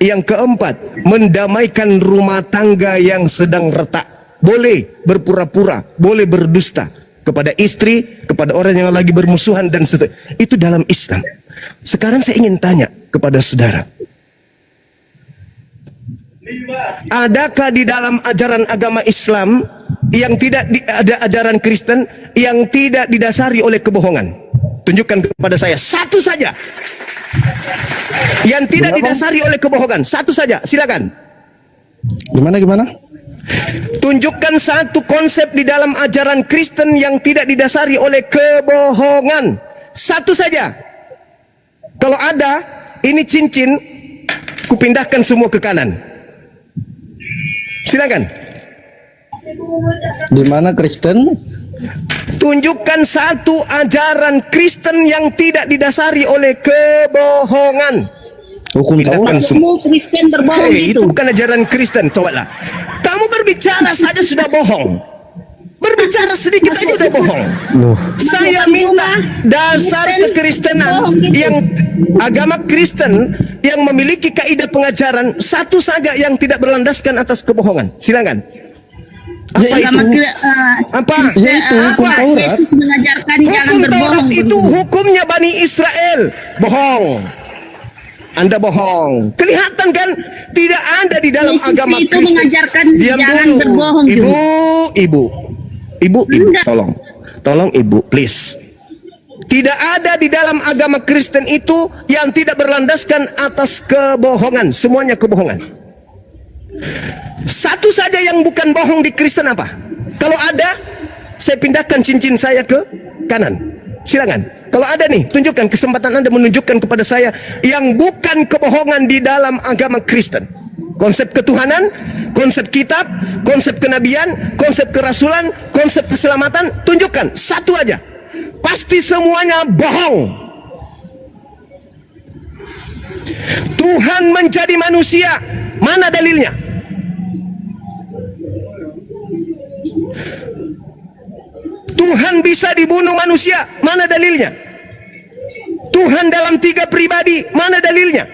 Yang keempat, mendamaikan rumah tangga yang sedang retak. Boleh berpura-pura, boleh berdusta kepada istri, kepada orang yang lagi bermusuhan dan seterusnya. Itu dalam Islam. Sekarang saya ingin tanya kepada saudara. Adakah di dalam ajaran agama Islam yang tidak ada ajaran Kristen yang tidak didasari oleh kebohongan? Tunjukkan kepada saya satu saja yang tidak
Gimana, Bang?
didasari oleh kebohongan. Satu saja, silakan.
Gimana?
Tunjukkan satu konsep di dalam ajaran Kristen yang tidak didasari oleh kebohongan. Satu saja. Kalau ada, ini cincin, kupindahkan semua ke kanan. Silakan.
Di mana Kristen?
Tunjukkan satu ajaran Kristen yang tidak didasari oleh kebohongan.
Hukum
Pindahkan
Taurat.
semua.
Semua Kristen berbohong
Hei,
gitu.
itu bukan ajaran Kristen, cobalah. Kamu berbicara saja sudah bohong. Berbicara sedikit aja sudah bohong.
Loh,
Saya
Bang
minta
Juma,
dasar
Kristen
kekristenan
bohong gitu.
yang agama Kristen yang memiliki kaidah pengajaran satu saja yang tidak berlandaskan atas kebohongan. Silakan. Apa itu?
Agama
Apa?
Yaitu hukum
Apa?
Taurat.
Yesus mengajarkan jangan
Hukum
berbohong.
Taurat itu
begitu.
hukumnya Bani Israel. Bohong. Anda bohong. Kelihatan kan tidak ada di dalam
Yesus
agama
itu
Kristen.
mengajarkan
Diam
jangan
dulu.
berbohong juga.
Ibu,
Enggak.
tolong ibu, please. Tidak ada di dalam agama Kristen itu yang tidak berlandaskan atas kebohongan. Semuanya kebohongan. Satu saja yang bukan bohong di Kristen apa? Kalau ada, saya pindahkan cincin saya ke kanan. Silakan. Kalau ada nih, tunjukkan kesempatan Anda menunjukkan kepada saya yang bukan kebohongan di dalam agama Kristen. Konsep ketuhanan, konsep kitab, konsep kenabian, konsep kerasulan, konsep keselamatan, tunjukkan satu aja. Pasti semuanya bohong. Tuhan menjadi manusia, mana dalilnya? Tuhan bisa dibunuh manusia, mana dalilnya? Tuhan dalam 3 pribadi, mana dalilnya?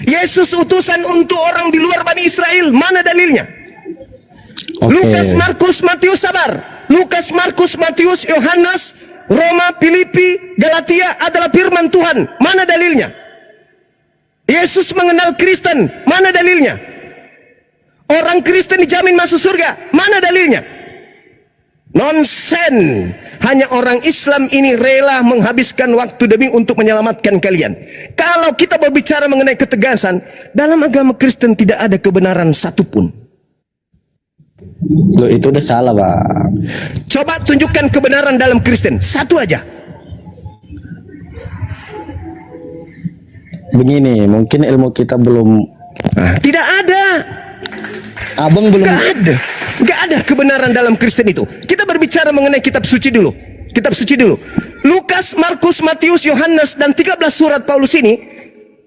Yesus utusan untuk orang di luar Bani Israel, mana dalilnya?
Oke.
Lukas, Markus, Matius, sabar. Lukas, Markus, Matius, Yohanes, Roma, Filipi, Galatia adalah firman Tuhan, mana dalilnya? Yesus mengenal Kristen, mana dalilnya? Orang Kristen dijamin masuk surga, mana dalilnya? Nonsen. Hanya orang Islam ini rela menghabiskan waktu demi untuk menyelamatkan kalian. Kalau kita berbicara mengenai ketegasan, dalam agama Kristen tidak ada kebenaran satupun.
Loh, itu udah salah, Bang.
Coba tunjukkan kebenaran dalam Kristen, satu aja.
Begini, mungkin ilmu kita belum,
Tidak ada.
Abang belum.
Gak ada kebenaran dalam Kristen itu. Kita berbicara mengenai kitab suci dulu. Kitab suci dulu. Lukas, Markus, Matius, Yohanes dan 13 surat Paulus ini,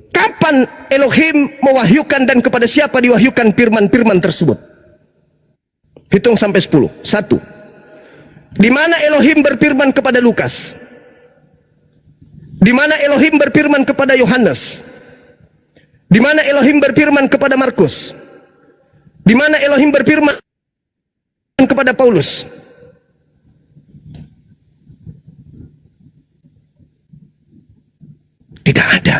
kapan Elohim mewahyukan dan kepada siapa diwahyukan firman-firman tersebut? Hitung sampai 10. 1. Di mana Elohim berfirman kepada Lukas? Di mana Elohim berfirman kepada Yohanes? Di mana Elohim berfirman kepada Markus? Di mana Elohim berfirman kepada Paulus? Tidak ada.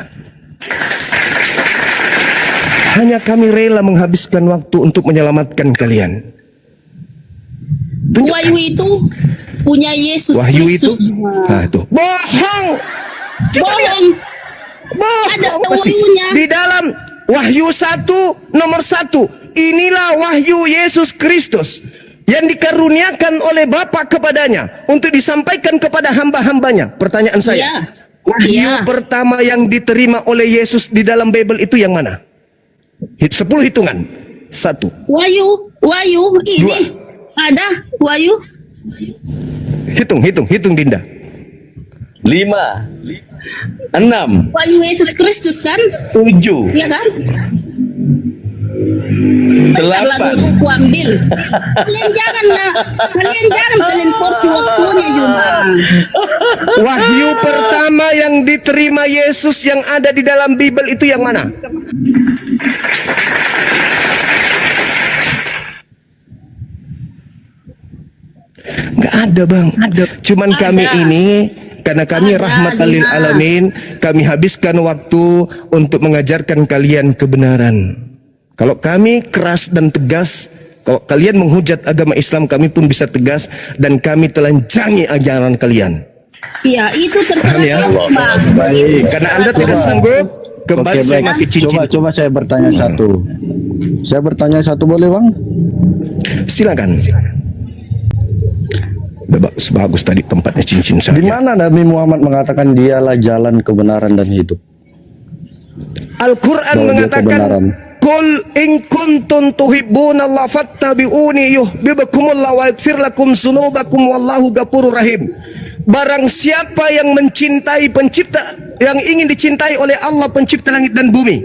Hanya kami rela menghabiskan waktu untuk menyelamatkan kalian. Tunjukkan.
Wahyu itu punya Yesus
Wahyu itu,
Kristus.
nah itu bohong. Coba lihat.
Bohong. Ada
Bohong pasti.
wahyunya.
Di dalam Wahyu 1 nomor 1, inilah wahyu Yesus Kristus yang dikaruniakan oleh Bapa kepadanya untuk disampaikan kepada hamba-hambanya. Pertanyaan saya,
Iya.
wahyu
Iya.
pertama yang diterima oleh Yesus di dalam Bible itu yang mana? 10 hitungan. 1.
Wahyu ini ada Wahyu.
Hitung Dinda.
5, 6,
Wahyu Yesus Kristus kan?
7,
Iya kan?
8.
Lalu aku ambil. Kalian porsi waktunya Juma.
Wahyu pertama yang diterima Yesus yang ada di dalam Bible itu yang mana? Nggak ada, Bang. Cuman
Ada.
kami ini, karena kami
Ada,
rahmatan lil
Dina.
alamin, kami habiskan waktu untuk mengajarkan kalian kebenaran. Kalau kami keras dan tegas, kalau kalian menghujat agama Islam, kami pun bisa tegas dan kami telanjangi ajaran kalian.
Iya, itu terserah
Paham ya?
kamu, Bang.
Baik.
Karena Anda tidak sanggup, kembali
Oke,
saya
baik.
pakai cincin.
Coba saya bertanya satu. Saya bertanya satu boleh, Bang?
Silakan. Bagus tadi tempatnya cincin saya.
Di mana Nabi Muhammad mengatakan dialah jalan kebenaran dan hidup?
Al-Quran
Bahwa dia
mengatakan,
kebenaran.
Qul in kuntum tuhibbunallaha fattabi'uni yuhibbukumullah wa yaghfir lakum dzunubakum wallahu ghafurur rahim. Barang siapa yang mencintai pencipta, yang ingin dicintai oleh Allah pencipta langit dan bumi,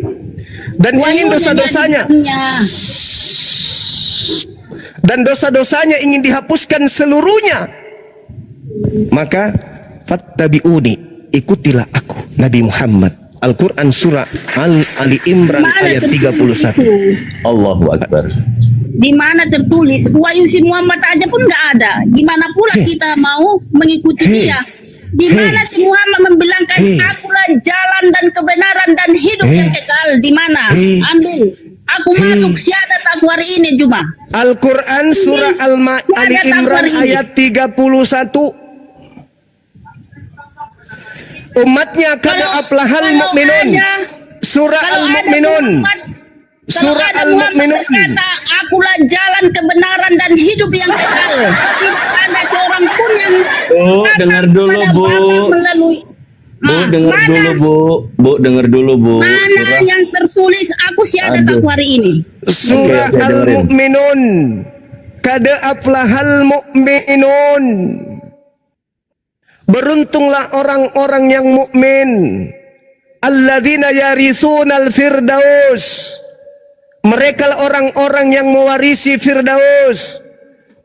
dan ingin dosa-dosanya dan dosa-dosanya ingin dihapuskan seluruhnya, maka fattabi'uni, ikutilah aku Nabi Muhammad. Al-Quran surah Ali Imran
Mana
ayat
tertulis
31.
itu?
Allahu Akbar.
Di mana tertulis? Wahyu si Muhammad aja pun nggak ada. Gimana pula kita mau mengikuti dia? Di mana si Muhammad membilangkan akulah jalan dan kebenaran dan hidup yang kekal? Di mana? Ambil. Aku masuk syahadat aku hari ini Juma.
Al-Quran surah Ali Imran ayat 31. Umatnya kada aflahal mu'minun. Surah Al-Mu'minun. Surah Al-Mu'minun.
Kata akulah jalan kebenaran dan hidup yang kekal. Tidak ada seorang pun yang
Bu, dengar dulu, Bu.
melalui
Bu, dengar dulu, Bu. Bu, dengar dulu, Bu.
Mana yang tertulis aku syahadat
Aduh.
aku hari ini?
Surah
Oke, dengerin.
Al-Mu'minun. Kada aflahal mu'minun. Beruntunglah orang-orang yang mukmin. Alladzina yaritsunal firdaus. Mereka orang-orang yang mewarisi firdaus.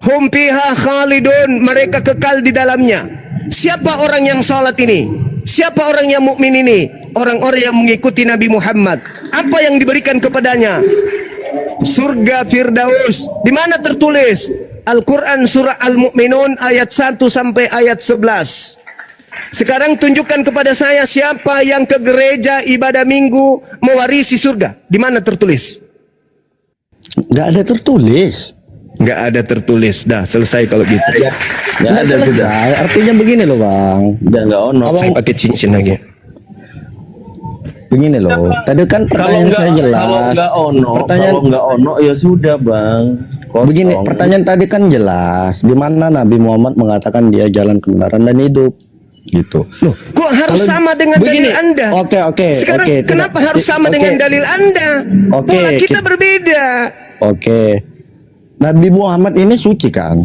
hum fiha khalidun, mereka kekal di dalamnya. Siapa orang yang salat ini? Siapa orang yang mukmin ini? Orang-orang yang mengikuti Nabi Muhammad. Apa yang diberikan kepadanya? Surga Firdaus. Di mana tertulis? Al-Quran surah Al-Mu'minun ayat 1 sampai ayat 11. Sekarang tunjukkan kepada saya siapa yang ke gereja ibadah minggu mewarisi surga. Di mana tertulis?
Nggak ada tertulis.
Nggak ada tertulis. Dah selesai kalau gitu.
Nggak ada sudah.
Artinya begini loh bang.
Udah nggak ono.
Abang-
Saya pakai cincin lagi.
Begini loh. Tadi kan
Kalau
pertanyaan
nggak
saya jelas.
kalau nggak ono,
Pertanyaan
kalau nggak ono ya sudah bang. Kosong.
begini, pertanyaan tadi kan jelas. Di mana Nabi Muhammad mengatakan dia jalan kebenaran dan hidup, gitu.
Loh, kok harus
Kalau
sama dengan
begini,
dalil Anda?
oke,
Sekarang
oke,
kenapa
tidak-
harus sama
oke.
dengan dalil Anda?
Oke,
Pola kita berbeda.
Oke. Nabi Muhammad ini suci kan?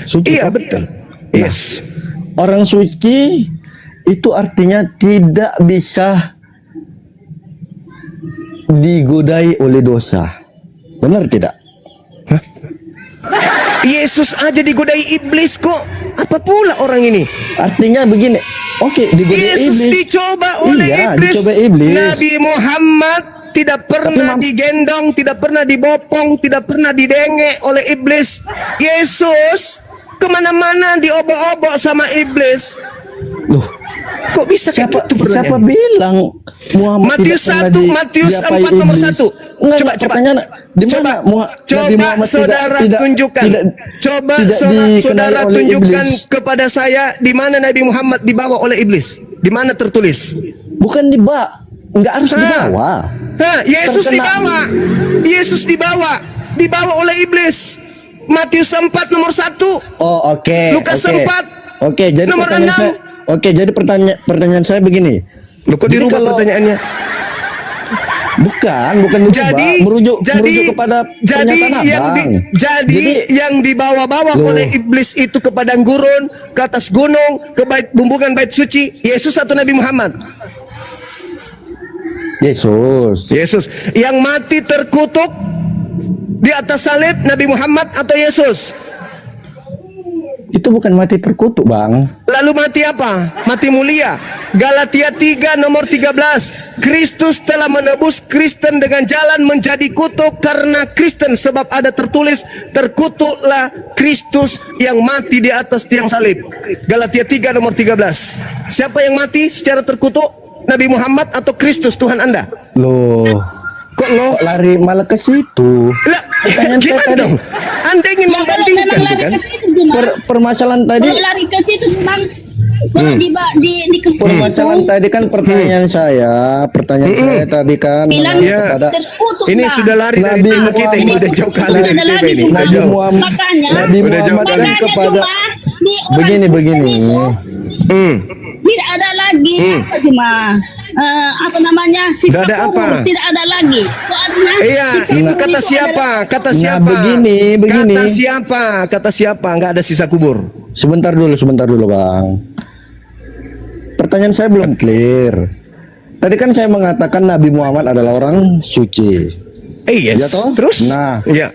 Suci.
Iya
kan?
betul. Yes.
Orang suci itu artinya tidak bisa digodai oleh dosa. Benar tidak?
Yesus aja digodai iblis kok. Apa pula orang ini?
Artinya begini. Oke, digodai
Yesus
iblis.
dicoba oleh
Iya,
iblis.
dicoba iblis.
Nabi Muhammad tidak pernah
Mam-
digendong, tidak pernah dibopong, tidak pernah didenge oleh iblis. Yesus kemana-mana diobok-obok sama iblis.
Loh,
Kok bisa kayak
siapa
gitu
siapa
pertanyaan?
bilang Muhammad
Matius
tidak pernah
1, Matius
diapai
4 nomor
iblis?
1.
Enggak,
Coba,
pertanyaan di mana
coba,
Nabi
coba
Muhammad
saudara tunjukkan. Coba
tidak
saudara
dikenai oleh
tunjukkan
iblis?
kepada saya di mana Nabi Muhammad dibawa oleh iblis. Di mana tertulis?
Bukan enggak harus
Hah.
dibawa.
Hah, Yesus
Terkena-
dibawa. Yesus dibawa oleh iblis. Matius 4 nomor 1.
Oh, oke.
Lukas
oke.
4.
Oke, jadi
Nomor
pertanyaan
6.
saya Oke, jadi pertanyaan saya begini.
Loh, kok
Jadi
dirubah
kalau-
pertanyaannya?
Bukan dirubah,
Jadi
merujuk kepada pernyataan Abang.
jadi yang dibawa-bawa
Loh.
oleh iblis itu ke padang gurun, ke atas gunung, ke bumbungan bait suci, Yesus atau Nabi Muhammad?
Yesus.
Yesus. Yang mati terkutuk di atas salib, Nabi Muhammad atau Yesus?
Itu bukan mati terkutuk, Bang.
Lalu mati apa? Mati mulia. Galatia 3 nomor 13. Kristus telah menebus Kristen dengan jalan menjadi kutuk karena Kristen, sebab ada tertulis, terkutuklah Kristus yang mati di atas tiang salib. Galatia 3 nomor 13. Siapa yang mati secara terkutuk? Nabi Muhammad atau Kristus Tuhan Anda?
Loh,
Kok lo?
kok lari malah ke situ?
Lah,
Pertanyaan saya
gimana
tadi.
dong? Anda ingin
Kalau
membandingkan
memang
itu
lari
kan?
ke situ, Juma.
Permasalahan tadi,
Kalau lari ke situ, Bang. Kalau di ke situ,
permasalahan tadi kan pertanyaan saya tadi kan
Bilang
mengarah
Ya.
kepada
terkutuk,
Ini
Bang.
sudah lari dari
Nabi
tema kita, ini
Muhammad.
udah jauh kali
Tidak
dari
ada
tema
lagi,
ini.
Juma.
Udah
Nabi
jauh.
Muhammad,
Makanya,
Nabi
Udah jauh
Muhammad
kali.
kan kepada
Juma, di orang
begini.
Kristen itu,
Hmm.
tidak ada lagi apa cuma apa namanya siksa
Nggak ada
kubur,
apa?
tidak ada lagi. Soalnya
Iya,
siksa
itu
kubur
kata
itu
siapa?
adalah-
Kata
Nah,
siapa?
begini.
Kata siapa? Kata siapa? Enggak ada sisa kubur.
Sebentar dulu, Bang. Pertanyaan saya belum clear. Tadi kan saya mengatakan Nabi Muhammad adalah orang suci.
Yes.
Ya toh?
Terus?
Nah.
Iya.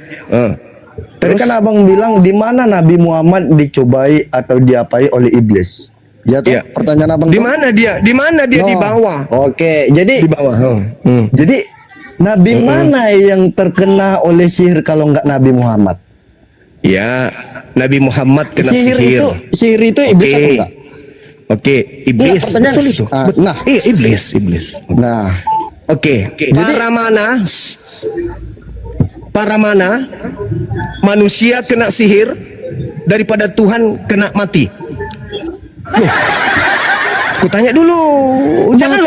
Tadi kan Abang bilang di mana Nabi Muhammad dicobai atau diapai oleh iblis. Ya toh?
Iya.
Pertanyaan Abang
Di
toh?
mana dia? Di mana dia
No.
di bawah?
Oke, jadi
Di bawah.
jadi Nabi mana yang terkena oleh sihir kalau enggak Nabi Muhammad?
Ya, Nabi Muhammad kena sihir.
Sihir itu iblis
Oke.
atau enggak?
Oke, iblis.
Iya, pertanyaan-
Betul itu.
Ah,
Betul.
nah.
Iya, iblis.
Nah,
Oke. Para mana manusia kena sihir daripada Tuhan kena mati? Loh, aku tanya dulu. Jangan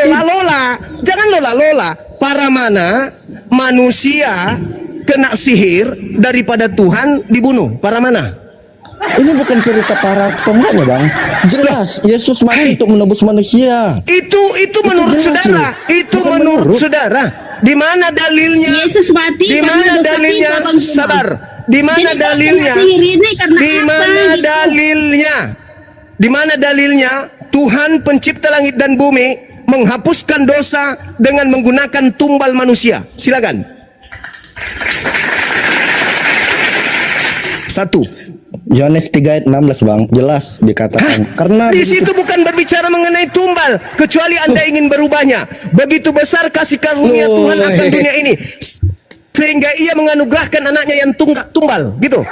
lola-lola. Para mana manusia kena sihir daripada Tuhan dibunuh? Para mana?
ini bukan cerita para pembacanya, Bang. Jelas Yesus mati untuk menebus manusia.
Itu menurut
jelas
saudara.
nih.
Itu
Bukan
menurut
menurut.
saudara. Di mana dalilnya?
Yesus mati
Di
karena
mana
dosa
dalilnya?
kita, Bang Juma.
Sabar. Di mana
Jadi, kalau
dalilnya?
kena sihir ini karena
Di
apa
mana
gitu?
dalilnya? Di mana dalilnya? Tuhan pencipta langit dan bumi menghapuskan dosa dengan menggunakan tumbal manusia. Silakan. Satu.
Yohanes 3 ayat 16 Bang, jelas dikatakan. Karena
Di
begitu-
situ bukan berbicara mengenai tumbal, kecuali Anda ingin berubahnya. Begitu besar kasih karunia
Loh,
Tuhan akan dunia ini, sehingga Ia menganugerahkan anaknya yang tumbal, gitu.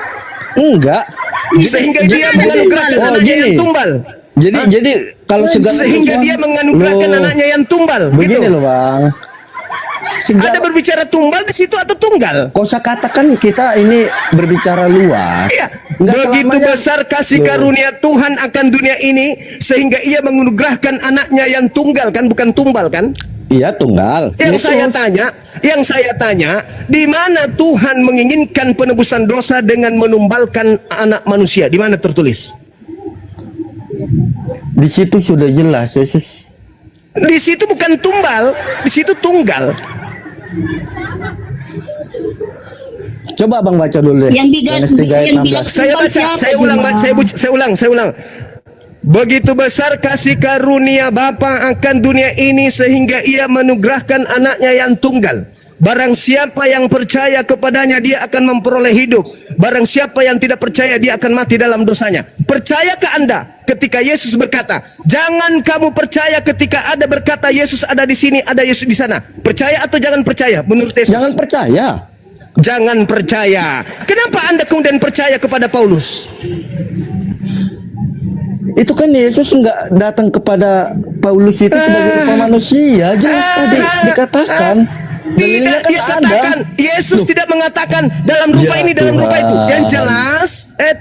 enggak.
Sehingga Dia menganugerahkan
Oh,
anaknya yang
gini.
tumbal.
Jadi kalau segala
Sehingga
sesuatu-
Dia menganugerahkan
Loh,
anaknya yang tumbal,
begini
gitu.
loh Bang.
Ada berbicara tumbal di situ atau tunggal?
Kosa kata kan kita ini berbicara luas.
Iya,
Enggak
begitu
selamanya-
besar kasih
Loh.
karunia Tuhan akan dunia ini, sehingga Ia menganugerahkan anaknya yang tunggal, kan, bukan tumbal, kan?
Iya tunggal.
Yang
Yesus.
saya tanya, di mana Tuhan menginginkan penebusan dosa dengan menumbalkan anak manusia? Di mana tertulis?
Di situ sudah jelas Yesus.
Di situ bukan tumbal, di situ tunggal.
Coba Bang baca dulu deh.
Yang bilang-
Yohanes 3 ayat
yang
16.
bilang-
Saya baca,
Siapa
saya ulang,
Jemaah?
saya ulang. Begitu besar kasih karunia Bapa akan dunia ini sehingga Ia menugerahkan anaknya yang tunggal. Barang siapa yang percaya kepadanya, dia akan memperoleh hidup. Barang siapa yang tidak percaya, dia akan mati dalam dosanya. Percayakah Anda ketika Yesus berkata, jangan kamu percaya ketika ada berkata Yesus ada di sini, ada Yesus di sana. Percaya atau jangan percaya menurut Yesus?
Jangan percaya.
Jangan percaya. Kenapa Anda kemudian percaya kepada Paulus?
Itu kan Yesus nggak datang kepada Paulus itu sebagai rupa manusia. Jelas tadi dikatakan. Dalilnya
Tidak, dia
kan
katakan
ada.
Yesus tidak mengatakan dalam rupa
Ya
ini, dalam rupa itu.
Tuhan.
Yang jelas,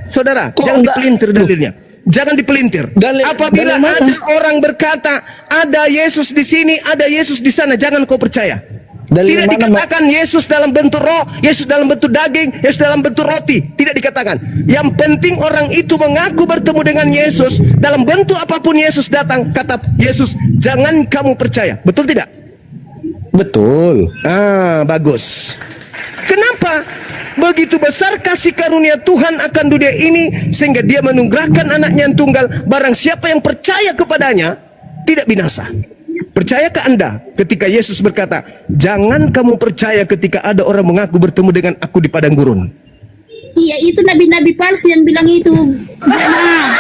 saudara,
Kok
jangan
enggak?
dipelintir dalilnya. Jangan dipelintir. Apabila
dalil mana?
ada orang berkata ada Yesus di sini, ada Yesus di sana, jangan kau percaya.
Dalil
Tidak
mana,
dikatakan Yesus dalam bentuk roh, Yesus dalam bentuk daging, Yesus dalam bentuk roti. Tidak dikatakan. Yang penting orang itu mengaku bertemu dengan Yesus dalam bentuk apapun Yesus datang. Kata Yesus, jangan kamu percaya. Betul tidak?
Betul.
Ah, bagus. Kenapa? Begitu besar kasih karunia Tuhan akan dunia ini sehingga Dia menganugerahkan anaknya yang tunggal. Barang siapa yang percaya kepadanya tidak binasa. Percayakah Anda ketika Yesus berkata, jangan kamu percaya ketika ada orang mengaku bertemu dengan aku di padang gurun?
Iya, itu nabi-nabi palsu yang bilang itu. Jemaah.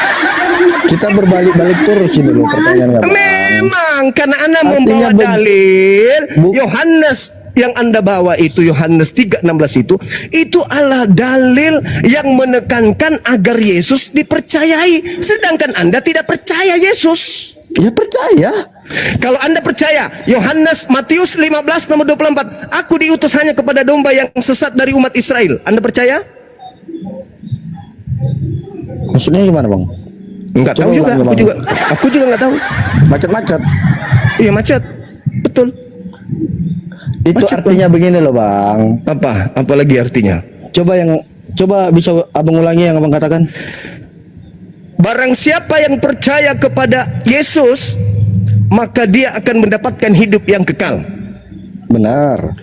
Kita berbalik-balik terus ini loh pertanyaan nggak, Bang?
Memang karena Anda
Artinya
membawa dalil
Bu-
Yohanes yang Anda bawa itu, Yohanes 3:16 itu adalah dalil yang menekankan agar Yesus dipercayai, sedangkan Anda tidak percaya Yesus.
Ya percaya.
Kalau Anda percaya Yohanes Matius 15 nomor 24, aku diutus hanya kepada domba yang sesat dari umat Israel. Anda percaya?
Maksudnya gimana Bang?
Enggak tahu
Coba
juga,
ulang, Bang.
aku juga enggak tahu.
Macet-macet.
Iya, macet. Betul.
Itu
Macet,
artinya begini loh Bang.
Apa? Apalagi artinya?
Coba bisa Abang ulangi yang Abang katakan.
Barang siapa yang percaya kepada Yesus, maka dia akan mendapatkan hidup yang kekal.
Benar.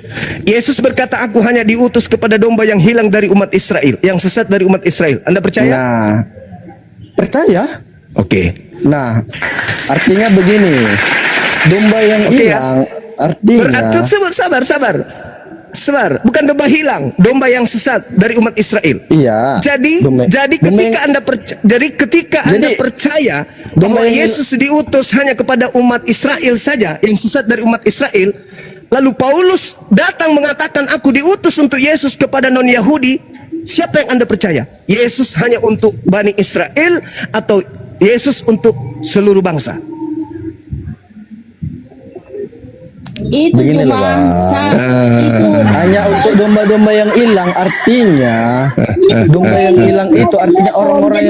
Yesus berkata, aku hanya diutus kepada domba yang hilang dari umat Israel, yang sesat dari umat Israel. Anda percaya?
Nah, percaya.
Oke.
Nah, artinya begini. Domba yang
Oke, ya.
hilang artinya
Berarti sabar. Bukan domba hilang, domba yang sesat dari umat Israel.
iya.
Jadi
Domba-
ketika
domba yang-
Anda percaya
domba
bahwa
yang-
Yesus diutus hanya kepada umat Israel saja, yang sesat dari umat Israel, lalu Paulus datang mengatakan aku diutus untuk Yesus kepada non-Yahudi, siapa yang Anda percaya? Yesus hanya untuk Bani Israel atau Yesus untuk seluruh bangsa?
Itu
Begini loh,
cuma
Bang.
itu
hanya untuk domba-domba yang hilang artinya domba yang hilang itu artinya orang-orang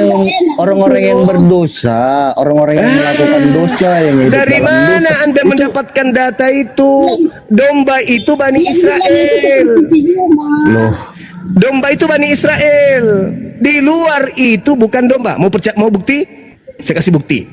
yang berdosa, orang-orang yang melakukan dosa yang hidup
Dari
dalam
mana
dosa.
Anda mendapatkan data itu? Domba itu Bani
yang bilang itu
Israel.
seperti Jemaah.
Loh,
Domba itu Bani Israel. Di luar itu bukan domba. Mau bukti? Saya kasih bukti.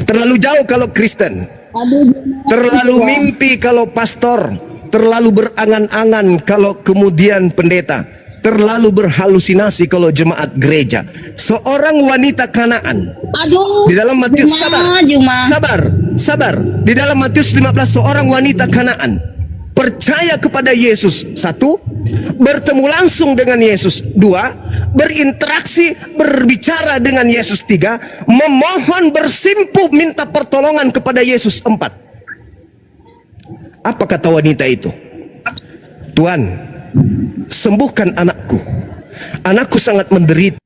Terlalu jauh kalau Kristen.
Aduh, Jemaah.
Terlalu mimpi kalau pastor. Terlalu berangan-angan kalau kemudian pendeta. Terlalu berhalusinasi kalau jemaat gereja. Seorang wanita Kanaan
Aduh.
di dalam Matius,
Jemaah.
sabar. Di dalam Matius 15 seorang wanita Kanaan percaya kepada Yesus. 1, bertemu langsung dengan Yesus. 2, berinteraksi, berbicara dengan Yesus 3, memohon, bersimpuh, minta pertolongan kepada Yesus 4. Apa kata wanita itu? Tuhan, sembuhkan anakku. Anakku sangat menderita.